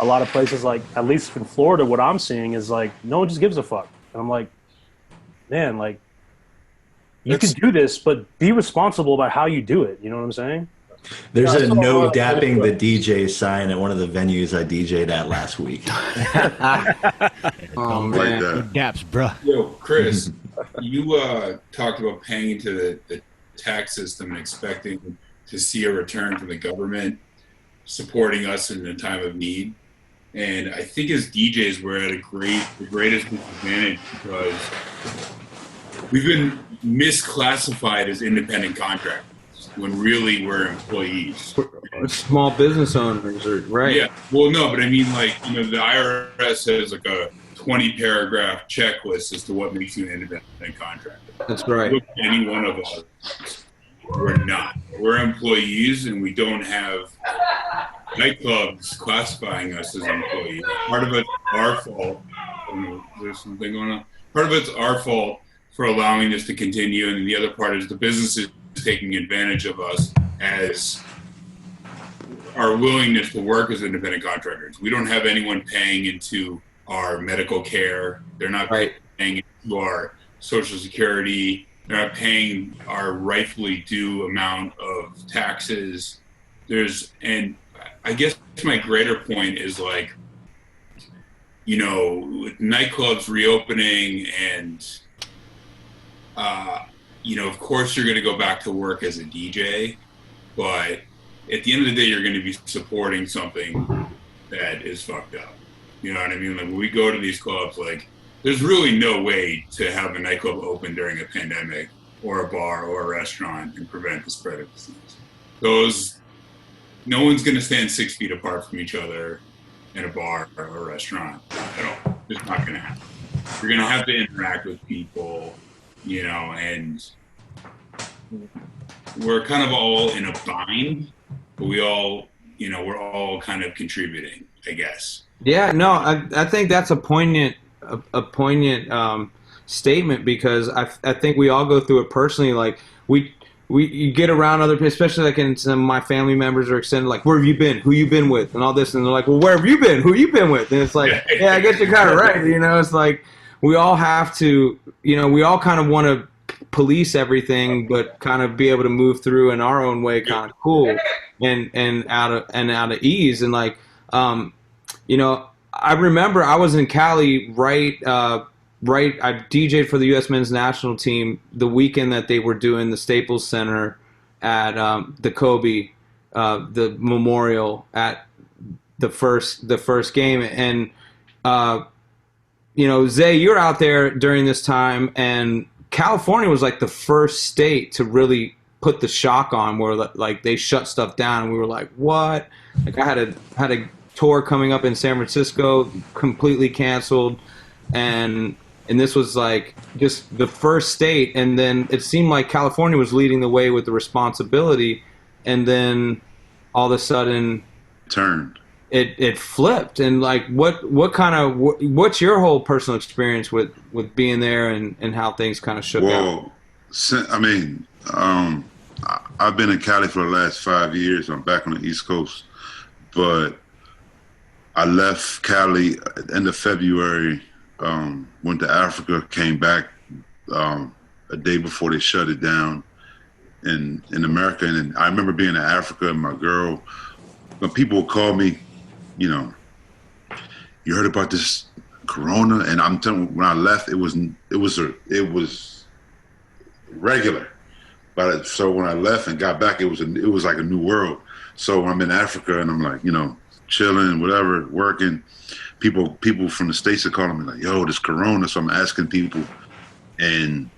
a lot of places, like at least in Florida, what I'm seeing is like no one just gives a fuck. And I'm like, man, like you can do this, but be responsible about how you do it. You know what I'm saying? There's a no dapping the DJ sign at one of the venues I DJ'd at last week. Oh Like man, that. Daps, bruh. yo, Chris, you talked about paying into the tax system and expecting to see a return from the government supporting us in a time of need. And I think as DJs, we're at the greatest disadvantage because we've been misclassified as independent contractors when really we're employees. Small business owners, right? Yeah. Well, no, but I mean, like, you know, the IRS has like a 20-paragraph checklist as to what makes you an independent contractor. That's right. Look at any one of us. We're not. We're employees, and we don't have nightclubs classifying us as employees. Part of it's our fault. There's something going on. Part of it's our fault for allowing this to continue, and the other part is the businesses taking advantage of us as our willingness to work as independent contractors. We don't have anyone paying into our medical care. They're not paying into our Social Security. They're not paying our rightfully due amount of taxes. And I guess my greater point is like, you know, with nightclubs reopening and, you know, of course you're going to go back to work as a DJ, but at the end of the day, you're going to be supporting something that is fucked up. You know what I mean? Like when we go to these clubs, like, there's really no way to have a nightclub open during a pandemic or a bar or a restaurant and prevent the spread of disease. No one's going to stand 6 feet apart from each other in a bar or a restaurant at all. It's not going to happen. You're going to have to interact with people, you know, and we're kind of all in a bind, but we all, you know, we're all kind of contributing, I guess. Yeah, no, I think that's a poignant statement because I think we all go through it personally. Like you get around other people, especially like in some of my family members are extended, like, where have you been? Who you been with? And all this. And they're like, well, where have you been? Who you been with? And it's like, yeah, I guess you're kind of right. You know, it's like we all have to, you know, we all kind of want to police everything, but kind of be able to move through in our own way, kind of cool and out of ease. And like, you know, I remember I was in Cali I DJ'd for the U.S. men's national team the weekend that they were doing the Staples Center at the Kobe, the memorial at the first game. And, you know, Zay, you're out there during this time, and California was like the first state to really put the shock on where like they shut stuff down. And we were like, what? Like I had a tour coming up in San Francisco, completely canceled. And this was like just the first state. And then it seemed like California was leading the way with the responsibility. And then all of a sudden it flipped. And like, what's your whole personal experience with being there and how things kind of shook out? I mean, I've been in Cali for the last 5 years. I'm back on the East Coast, but I left Cali at the end of February, went to Africa, came back a day before they shut it down. in America, and I remember being in Africa and my girl. When people would call me, you know, you heard about this Corona, and I'm telling you, when I left, it was regular. But so when I left and got back, it was like a new world. So I'm in Africa and I'm like, you know, chilling, whatever, working. People from the States are calling me like, yo, this Corona. So I'm asking people in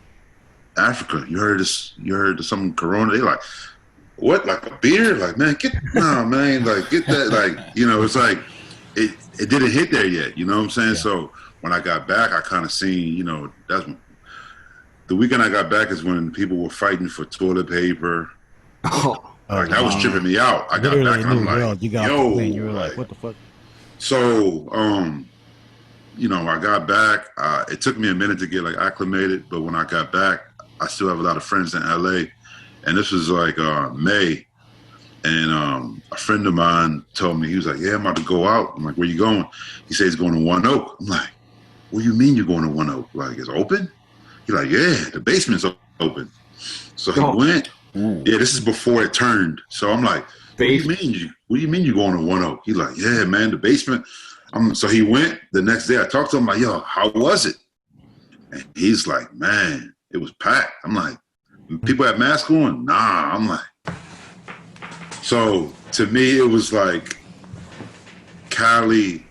Africa, you heard of some Corona? They like, what, like a beer? Like, man, man, like get that, like, you know, it's like it didn't hit there yet, you know what I'm saying? Yeah. So when I got back, I kind of seen, you know, that's the weekend I got back is when people were fighting for toilet paper. Like, that was tripping me out. I got back and I'm like, yo, you were like, what the fuck? So, you know, I got back. It took me a minute to get like acclimated, but when I got back, I still have a lot of friends in LA. And this was like May. And a friend of mine told me, he was like, yeah, I'm about to go out. I'm like, where you going? He said he's going to One Oak. I'm like, what do you mean you're going to One Oak? Like, it's open? He's like, yeah, the basement's open. So he went. Ooh. Yeah, this is before it turned. So I'm like, what do you mean you're going to One Oak? He's like, yeah, man, the basement. So he went. The next day I talked to him, like, yo, how was it? And he's like, man, it was packed. I'm like, people have masks on? Nah. I'm like, so to me, it was like Cali,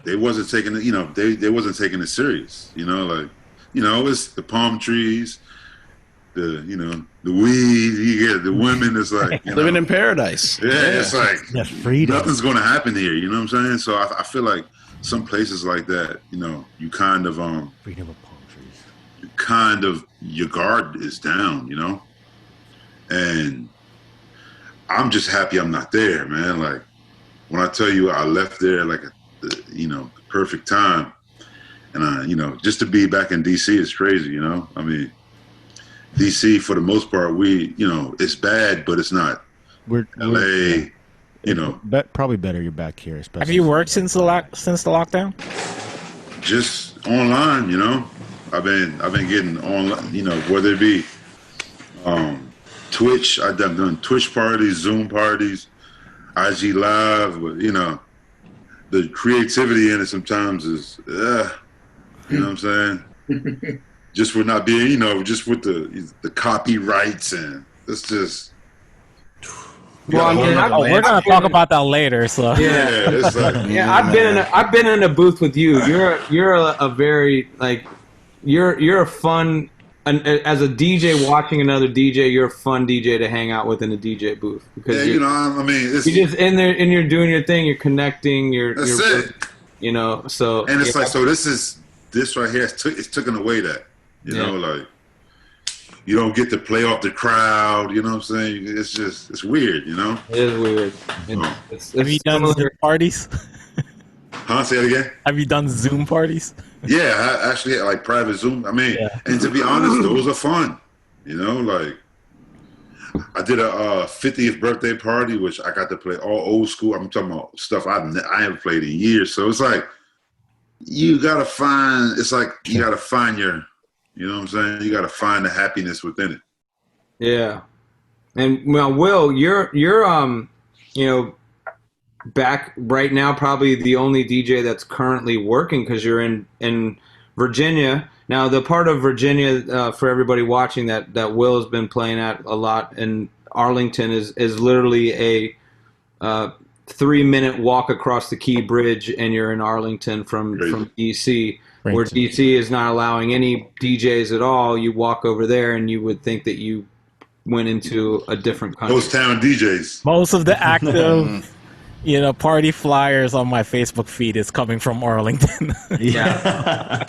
they wasn't taking it, you know, they wasn't taking it serious, you know, like, you know, it's the palm trees, the, you know, the weed, you get the women, it's like, you living know, in paradise. Yeah, it's like, that's freedom. Nothing's going to happen here, you know what I'm saying? So I feel like some places like that, you know, you kind of, freedom of palm trees. You kind of, your guard is down, you know? And I'm just happy I'm not there, man. Like, when I tell you I left there like you know, the perfect time, and you know, just to be back in DC is crazy, you know. I mean, DC for the most part, you know, it's bad, but it's not. We're LA, you know, probably better you're back here. Especially. Have you worked since the lockdown? Just online, you know. I've been getting online, you know, whether it be Twitch. I've done Twitch parties, Zoom parties, IG Live, but you know, the creativity in it sometimes is, you know what I'm saying? Just for not being, you know, just with the copyrights, and it's just. Well, I mean, we're gonna talk about that later. So yeah, it's like, yeah, I've been in a booth with you. You're a very like, you're a fun. And as a DJ watching another DJ, you're a fun DJ to hang out with in a DJ booth because yeah, you know, I mean, you're just in there and you're doing your thing. You're connecting. That's it. You know, so and it's like, so this right here. It's taken away that, you know, like you don't get to play off the crowd. You know what I'm saying? It's just, it's weird. You know, it is weird. Have you done Zoom parties? Huh? Say it again. Have you done Zoom parties? Yeah, I actually like private Zoom. I mean, and to be honest, those are fun. You know, like I did a 50th birthday party, which I got to play all old school. I'm talking about stuff I haven't played in years. So it's like you gotta find. It's like you gotta find your. You know what I'm saying? You gotta find the happiness within it. Yeah, and well, Will, you're you know, back right now, probably the only DJ that's currently working because you're in Virginia. Now, the part of Virginia, for everybody watching, that Will has been playing at a lot in Arlington is literally a 3-minute walk across the Key Bridge, and you're in Arlington from DC, where DC is not allowing any DJs at all. You walk over there, and you would think that you went into a different country. Ghost town DJs. Most of the active you know, party flyers on my Facebook feed is coming from Arlington. Yeah.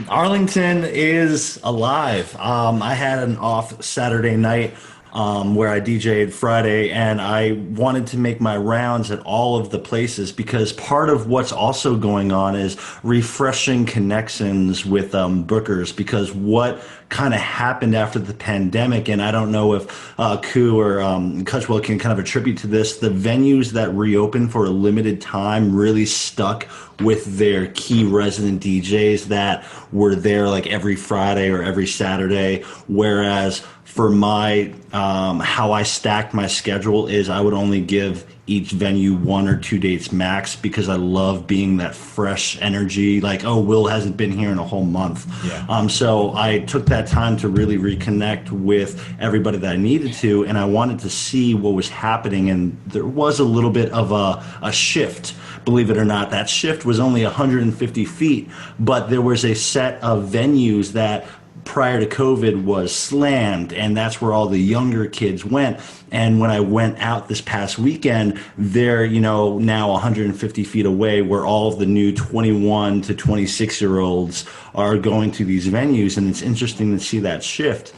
Arlington is alive. I had an off Saturday night. where I DJ'd Friday, and I wanted to make my rounds at all of the places because part of what's also going on is refreshing connections with bookers, because what kind of happened after the pandemic, and I don't know if Ku or CUTSWELL can kind of attribute to this, the venues that reopened for a limited time really stuck with their key resident DJs that were there like every Friday or every Saturday, whereas for my how I stacked my schedule is I would only give each venue 1 or 2 dates max, because I love being that fresh energy, like, oh, Will hasn't been here in a whole month. Yeah. So I took that time to really reconnect with everybody that I needed to, and I wanted to see what was happening, and there was a little bit of a shift. Believe it or not, that shift was only 150 feet, but there was a set of venues that prior to COVID was slammed, and that's where all the younger kids went. And when I went out this past weekend, they're, now 150 feet away, where all of the new 21 to 26-year-olds are going to these venues, and it's interesting to see that shift.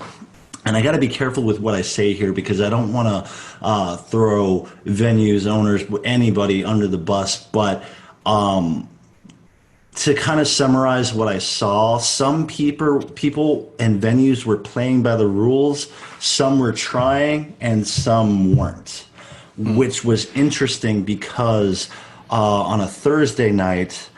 And I got to be careful with what I say here, because I don't want to throw venues, owners, anybody under the bus, but to kind of summarize what I saw, some people and venues were playing by the rules, some were trying, and some weren't, which was interesting because on a Thursday night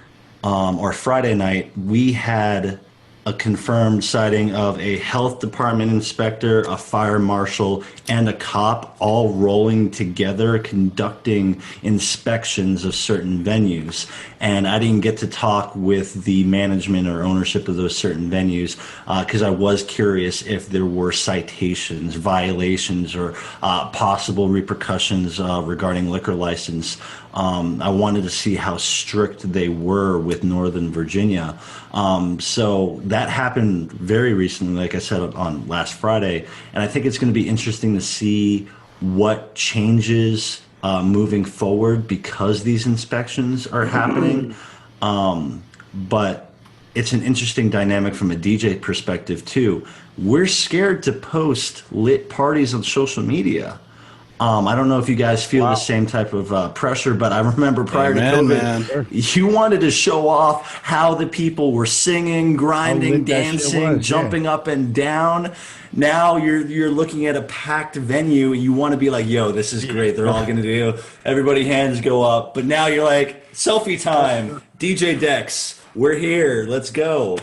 or Friday night, we had a confirmed sighting of a health department inspector, a fire marshal, and a cop all rolling together conducting inspections of certain venues. And I didn't get to talk with the management or ownership of those certain venues because I was curious if there were citations, violations, or possible repercussions regarding liquor license. I wanted to see how strict they were with Northern Virginia. So that happened very recently, like I said, on last Friday. And I think it's going to be interesting to see what changes moving forward because these inspections are happening. But it's an interesting dynamic from a DJ perspective, too. We're scared to post lit parties on social media. I don't know if you guys feel the same type of pressure, but I remember prior to COVID, you wanted to show off how the people were singing, grinding, dancing, jumping up and down. Now you're looking at a packed venue and you want to be like, yo, this is great. They're all going to do. Everybody hands go up. But now you're like, selfie time, DJ decks, we're here, let's go.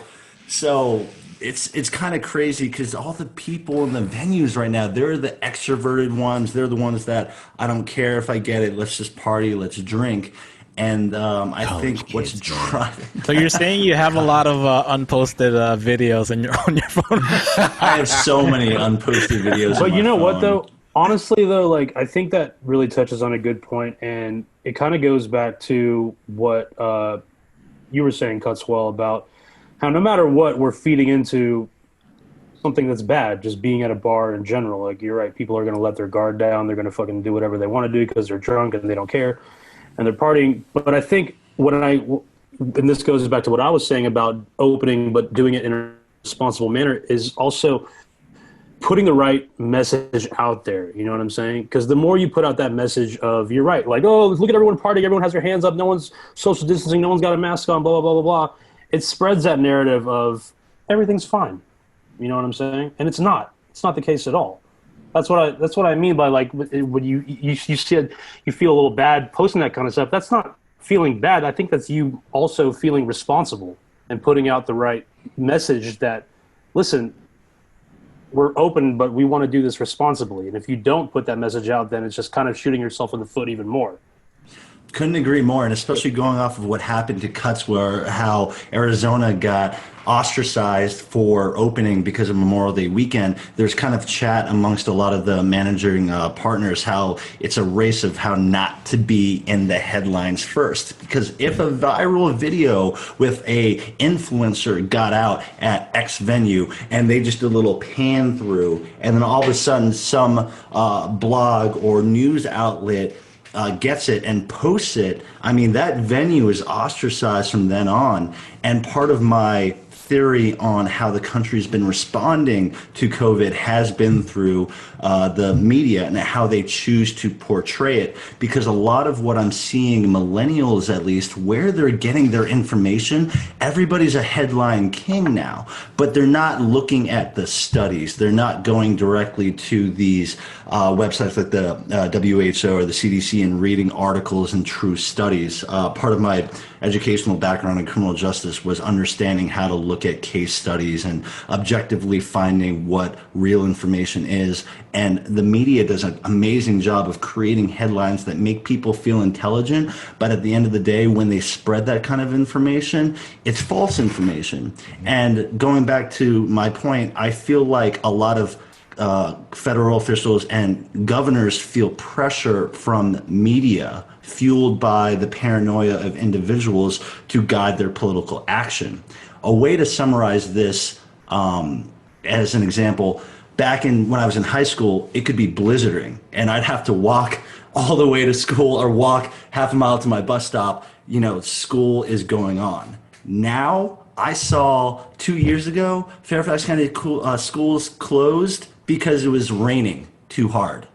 So it's kind of crazy because all the people in the venues right now, they're the extroverted ones. They're the ones that I don't care if I get it. Let's just party. Let's drink. And I think what's driving. So you're saying you have a lot of unposted videos on your phone? I have so many unposted videos. But you know what, though? Honestly, though, like I think that really touches on a good point, and it kind of goes back to what you were saying, CUTSWELL, about how no matter what, we're feeding into something that's bad, just being at a bar in general. Like, you're right, people are going to let their guard down. They're going to fucking do whatever they want to do because they're drunk and they don't care and they're partying. But I think and this goes back to what I was saying about opening but doing it in a responsible manner, is also putting the right message out there. You know what I'm saying? Because the more you put out that message of, you're right, like, oh, look at everyone partying, everyone has their hands up, no one's social distancing, no one's got a mask on, blah, blah, blah, blah, blah. It spreads that narrative of everything's fine. You know what I'm saying? And it's not. It's not the case at all. That's what I mean by, like, when you see it, you feel a little bad posting that kind of stuff. That's not feeling bad. I think that's you also feeling responsible and putting out the right message that, listen, we're open, but we want to do this responsibly. And if you don't put that message out, then it's just kind of shooting yourself in the foot even more. Couldn't agree more, and especially going off of what happened to CUTSWELL, how Arizona got ostracized for opening because of Memorial Day weekend. There's kind of chat amongst a lot of the managing partners how it's a race of how not to be in the headlines first. Because if a viral video with a influencer got out at X venue and they just did a little pan through, and then all of a sudden some blog or news outlet gets it and posts it, I mean, that venue is ostracized from then on. And part of my theory on how the country's been responding to COVID has been through the media and how they choose to portray it. Because a lot of what I'm seeing, millennials at least, where they're getting their information, everybody's a headline king now, but they're not looking at the studies. They're not going directly to these websites like the WHO or the CDC and reading articles and true studies. Part of my educational background in criminal justice was understanding how to look at case studies and objectively finding what real information is. And the media does an amazing job of creating headlines that make people feel intelligent. But at the end of the day, when they spread that kind of information, it's false information. And going back to my point, I feel like a lot of federal officials and governors feel pressure from media fueled by the paranoia of individuals to guide their political action. A way to summarize this as an example, back when I was in high school, it could be blizzarding and I'd have to walk all the way to school or walk half a mile to my bus stop. School is going on. Now, I saw 2 years ago, Fairfax County schools closed because it was raining too hard.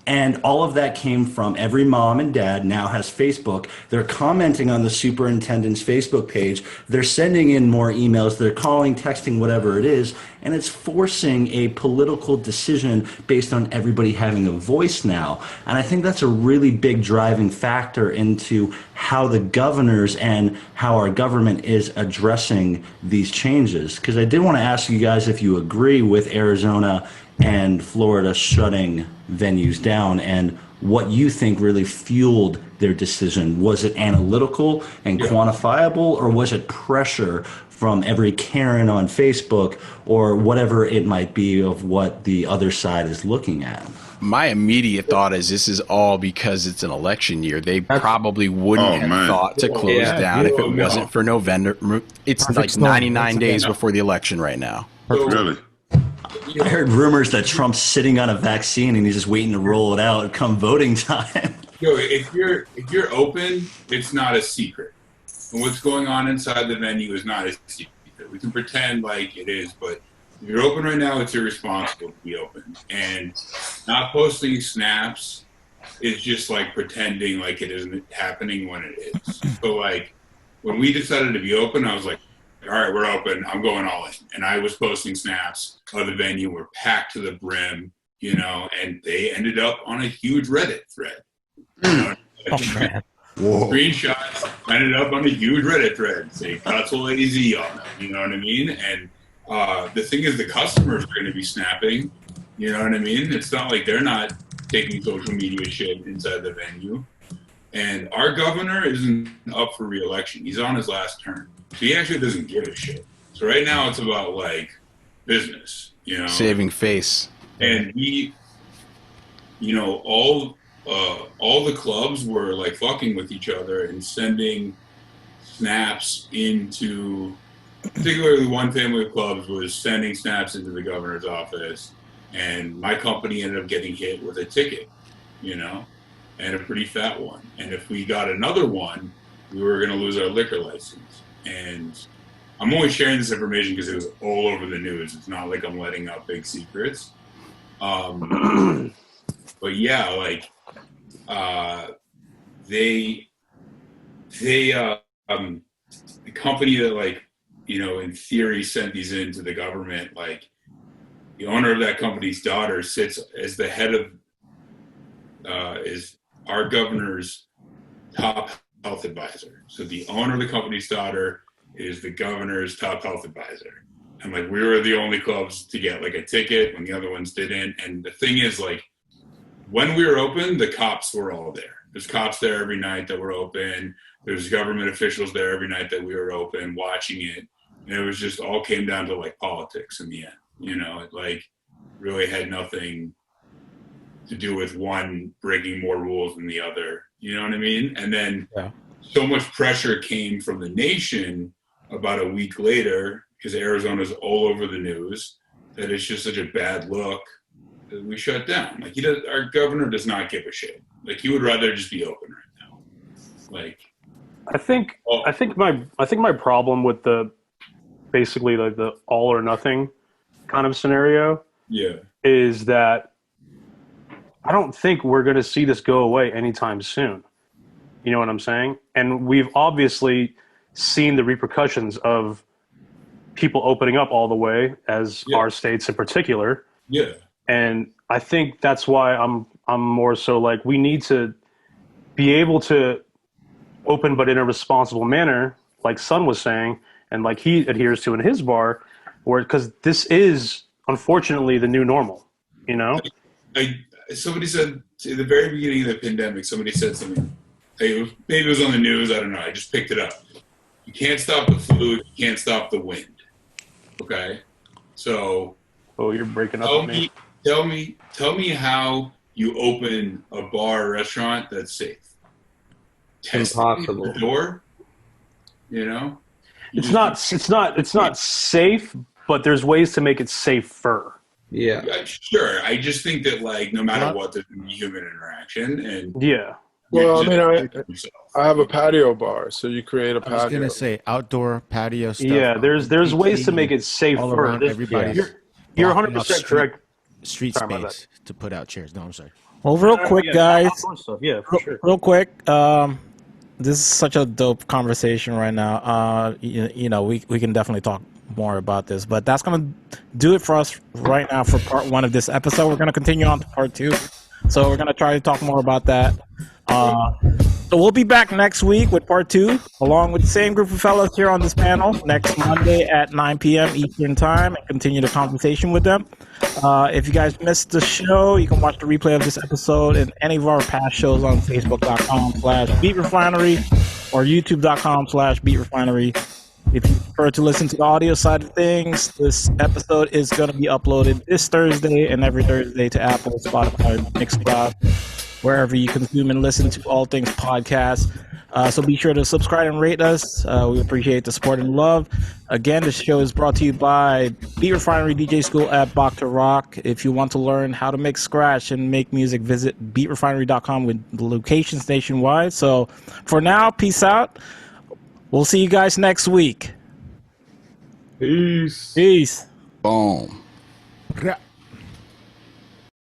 And all of that came from every mom and dad now has Facebook. They're commenting on the superintendent's Facebook page. They're sending in more emails. They're calling, texting, whatever it is. And it's forcing a political decision based on everybody having a voice now. And I think that's a really big driving factor into how the governors and how our government is addressing these changes. Because I did want to ask you guys if you agree with Arizona and Florida shutting venues down and what you think really fueled their decision. Was it analytical and quantifiable, or was it pressure from every Karen on Facebook or whatever it might be of what the other side is looking at? My immediate thought is this is all because it's an election year. They probably wouldn't have thought to close down if it wasn't for November. It's like 99 days before the election right now. Really? I heard rumors that Trump's sitting on a vaccine and he's just waiting to roll it out come voting time. If you're open, it's not a secret. And what's going on inside the venue is not a secret. We can pretend like it is, but if you're open right now, it's irresponsible to be open. And not posting snaps is just like pretending like it isn't happening when it is. So like when we decided to be open, I was like, all right, we're open. I'm going all in. And I was posting snaps of the venue. We're packed to the brim, and they ended up on a huge Reddit thread. Screenshots ended up on a huge Reddit thread saying CUTSWELL AZ on them. You know what I mean? And the thing is, the customers are going to be snapping. You know what I mean? It's not like they're not taking social media shit inside the venue. And our governor isn't up for re-election. He's on his last term. So he actually doesn't give a shit. So right now it's about like business, saving face. And all the clubs were like fucking with each other and sending snaps into, particularly one family of clubs was sending snaps into the governor's office. And my company ended up getting hit with a ticket, and a pretty fat one. And if we got another one, we were going to lose our liquor license. And I'm only sharing this information because it was all over the news. It's not like I'm letting out big secrets. But yeah, like the company that in theory sent these into the government, like the owner of that company's daughter sits as the head of is our governor's top health advisor. So the owner of the company's daughter is the governor's top health advisor. And like we were the only clubs to get like a ticket when the other ones didn't. And the thing is, like, when we were open, the cops were all there. There's cops there every night that we're open. There's government officials there every night that we were open watching it. And it was just all came down to like politics in the end. It like really had nothing to do with one breaking more rules than the other. You know what I mean? And then so much pressure came from the nation about a week later, because Arizona's all over the news, that it's just such a bad look that we shut down. Like our governor does not give a shit. Like he would rather just be open right now. Like I think my problem with the basically like the all or nothing kind of scenario. Yeah. Is that I don't think we're going to see this go away anytime soon. You know what I'm saying? And we've obviously seen the repercussions of people opening up all the way, as our states in particular. Yeah. And I think that's why I'm more so like, we need to be able to open, but in a responsible manner, like Sun was saying, and like he adheres to in his bar, where because this is unfortunately the new normal. You know, somebody said at the very beginning of the pandemic, somebody said something. Maybe it was on the news. I don't know. I just picked it up. You can't stop the flu. You can't stop the wind. Okay, so. Oh, you're breaking up. Tell me how you open a bar or restaurant that's safe. Impossible. The door. You know. It's not safe, but there's ways to make it safer. Yeah. Sure. I just think that like no matter what, there's gonna be human interaction and. Yeah. Well, I mean, I have a patio bar, so you create a patio. I was gonna say outdoor patio stuff. Yeah, there's ways to make it safer. All around everybody's. You're 100% correct. Street space to put out chairs. No, I'm sorry. Well, real quick, guys. Yeah, for sure. Real quick. This is such a dope conversation right now. You know, we can definitely talk more about this, but that's gonna do it for us right now for part 1 of this episode. We're gonna continue on to part 2, so we're gonna try to talk more about that. So we'll be back next week with part 2, along with the same group of fellows here on this panel next Monday at 9 p.m. Eastern Time, and continue the conversation with them. If you guys missed the show, you can watch the replay of this episode and any of our past shows on Facebook.com/BeatRefinery or YouTube.com/BeatRefinery. If you prefer to listen to the audio side of things, this episode is going to be uploaded this Thursday and every Thursday to Apple, Spotify, Mixcloud, wherever you consume and listen to all things podcasts. So be sure to subscribe and rate us. We appreciate the support and love. Again, this show is brought to you by Beat Refinery DJ School at Bach to Rock. If you want to learn how to make scratch and make music, visit beatrefinery.com with locations nationwide. So for now, peace out. We'll see you guys next week. Peace. Peace. Boom.